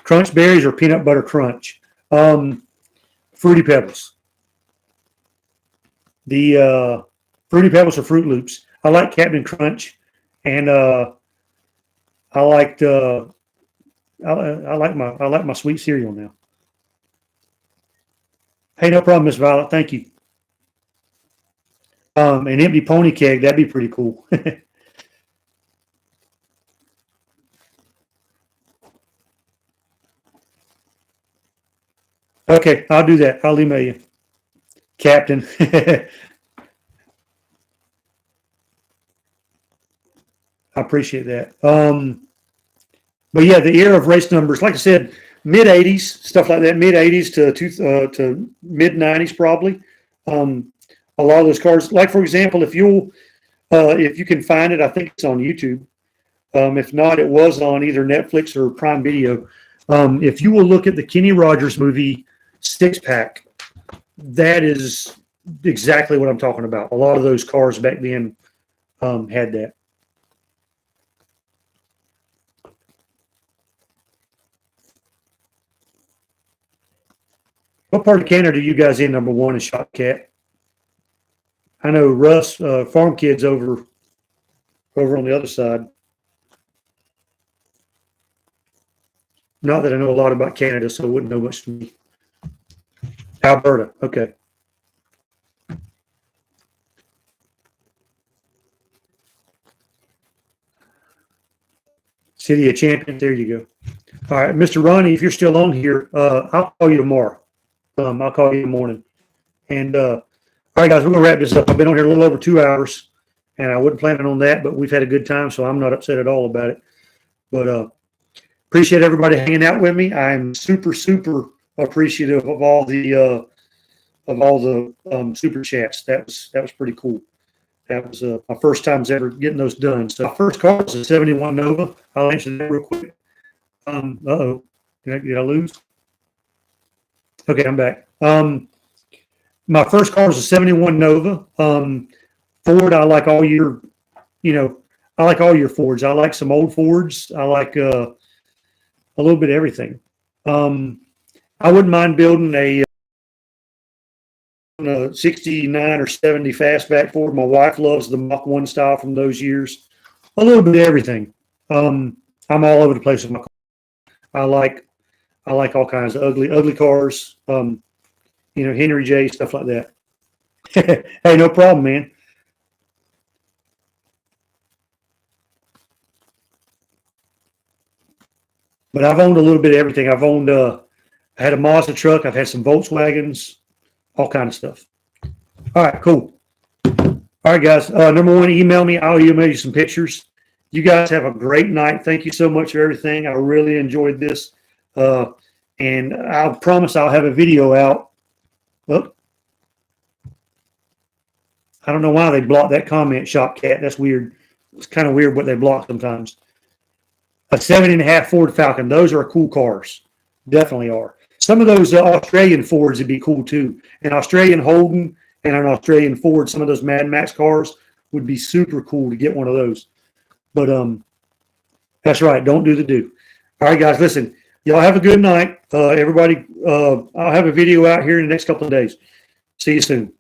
Speaker 1: Crunch Berries or Peanut Butter Crunch. Fruity Pebbles. The Fruity Pebbles or Fruit Loops. I like Captain Crunch, and I like my sweet cereal now. Hey, no problem, Miss Violet. Thank you. An empty pony keg, that'd be pretty cool. Okay, I'll do that. I'll email you, Captain. I appreciate that. But yeah, the era of race numbers, like I said, mid '80s, stuff like that, mid '80s to mid '90s probably. A lot of those cars, like for example, if you can find it, I think it's on YouTube. If not, it was on either Netflix or Prime Video. If you will look at the Kenny Rogers movie Six Pack, that is exactly what I'm talking about. A lot of those cars back then had that. What part of Canada are you guys in, number one, in Shopcat? I know Russ, Farm Kids over on the other side. Not that I know a lot about Canada, so I wouldn't know much to me. Alberta, okay. City of Champions, there you go. All right, Mr. Ronnie, if you're still on here, I'll call you tomorrow. I'll call you in the morning. And all right, guys, we're gonna wrap this up. I've been on here a little over 2 hours, and I wasn't planning on that, but we've had a good time, so I'm not upset at all about it. But appreciate everybody hanging out with me. I'm super, super appreciative of all the super chats. That was pretty cool. That was my first times ever getting those done. So my first car was a 71 Nova. I'll answer that real quick. Uh-oh. Did I lose? Okay, I'm back. My first car was a 71 Nova. Ford, I like all your, I like all your Fords. I like some old Fords. I like a little bit of everything. I wouldn't mind building a 69 or 70 fastback Ford. My wife loves the Mach 1 style from those years. A little bit of everything. I'm all over the place with my car. I like all kinds of ugly cars. Henry J, stuff like that. Hey, no problem, man. But I've owned a little bit of everything. I've owned I had a Mazda truck. I've had some Volkswagens, all kind of stuff. All right, cool. All right, guys. Number one, email me. I'll email you some pictures. You guys have a great night. Thank you so much for everything. I really enjoyed this. And I promise I'll have a video out. Oh, I don't know why they blocked that comment, Shop Cat. That's weird. It's kind of weird what they block sometimes. A 7.5 Ford Falcon. Those are cool cars. Definitely are. Some of those Australian Fords would be cool too. An Australian Holden and an Australian Ford, some of those Mad Max cars would be super cool to get one of those. But that's right. Don't do the do. All right, guys, listen. Y'all have a good night. Everybody, I'll have a video out here in the next couple of days. See you soon.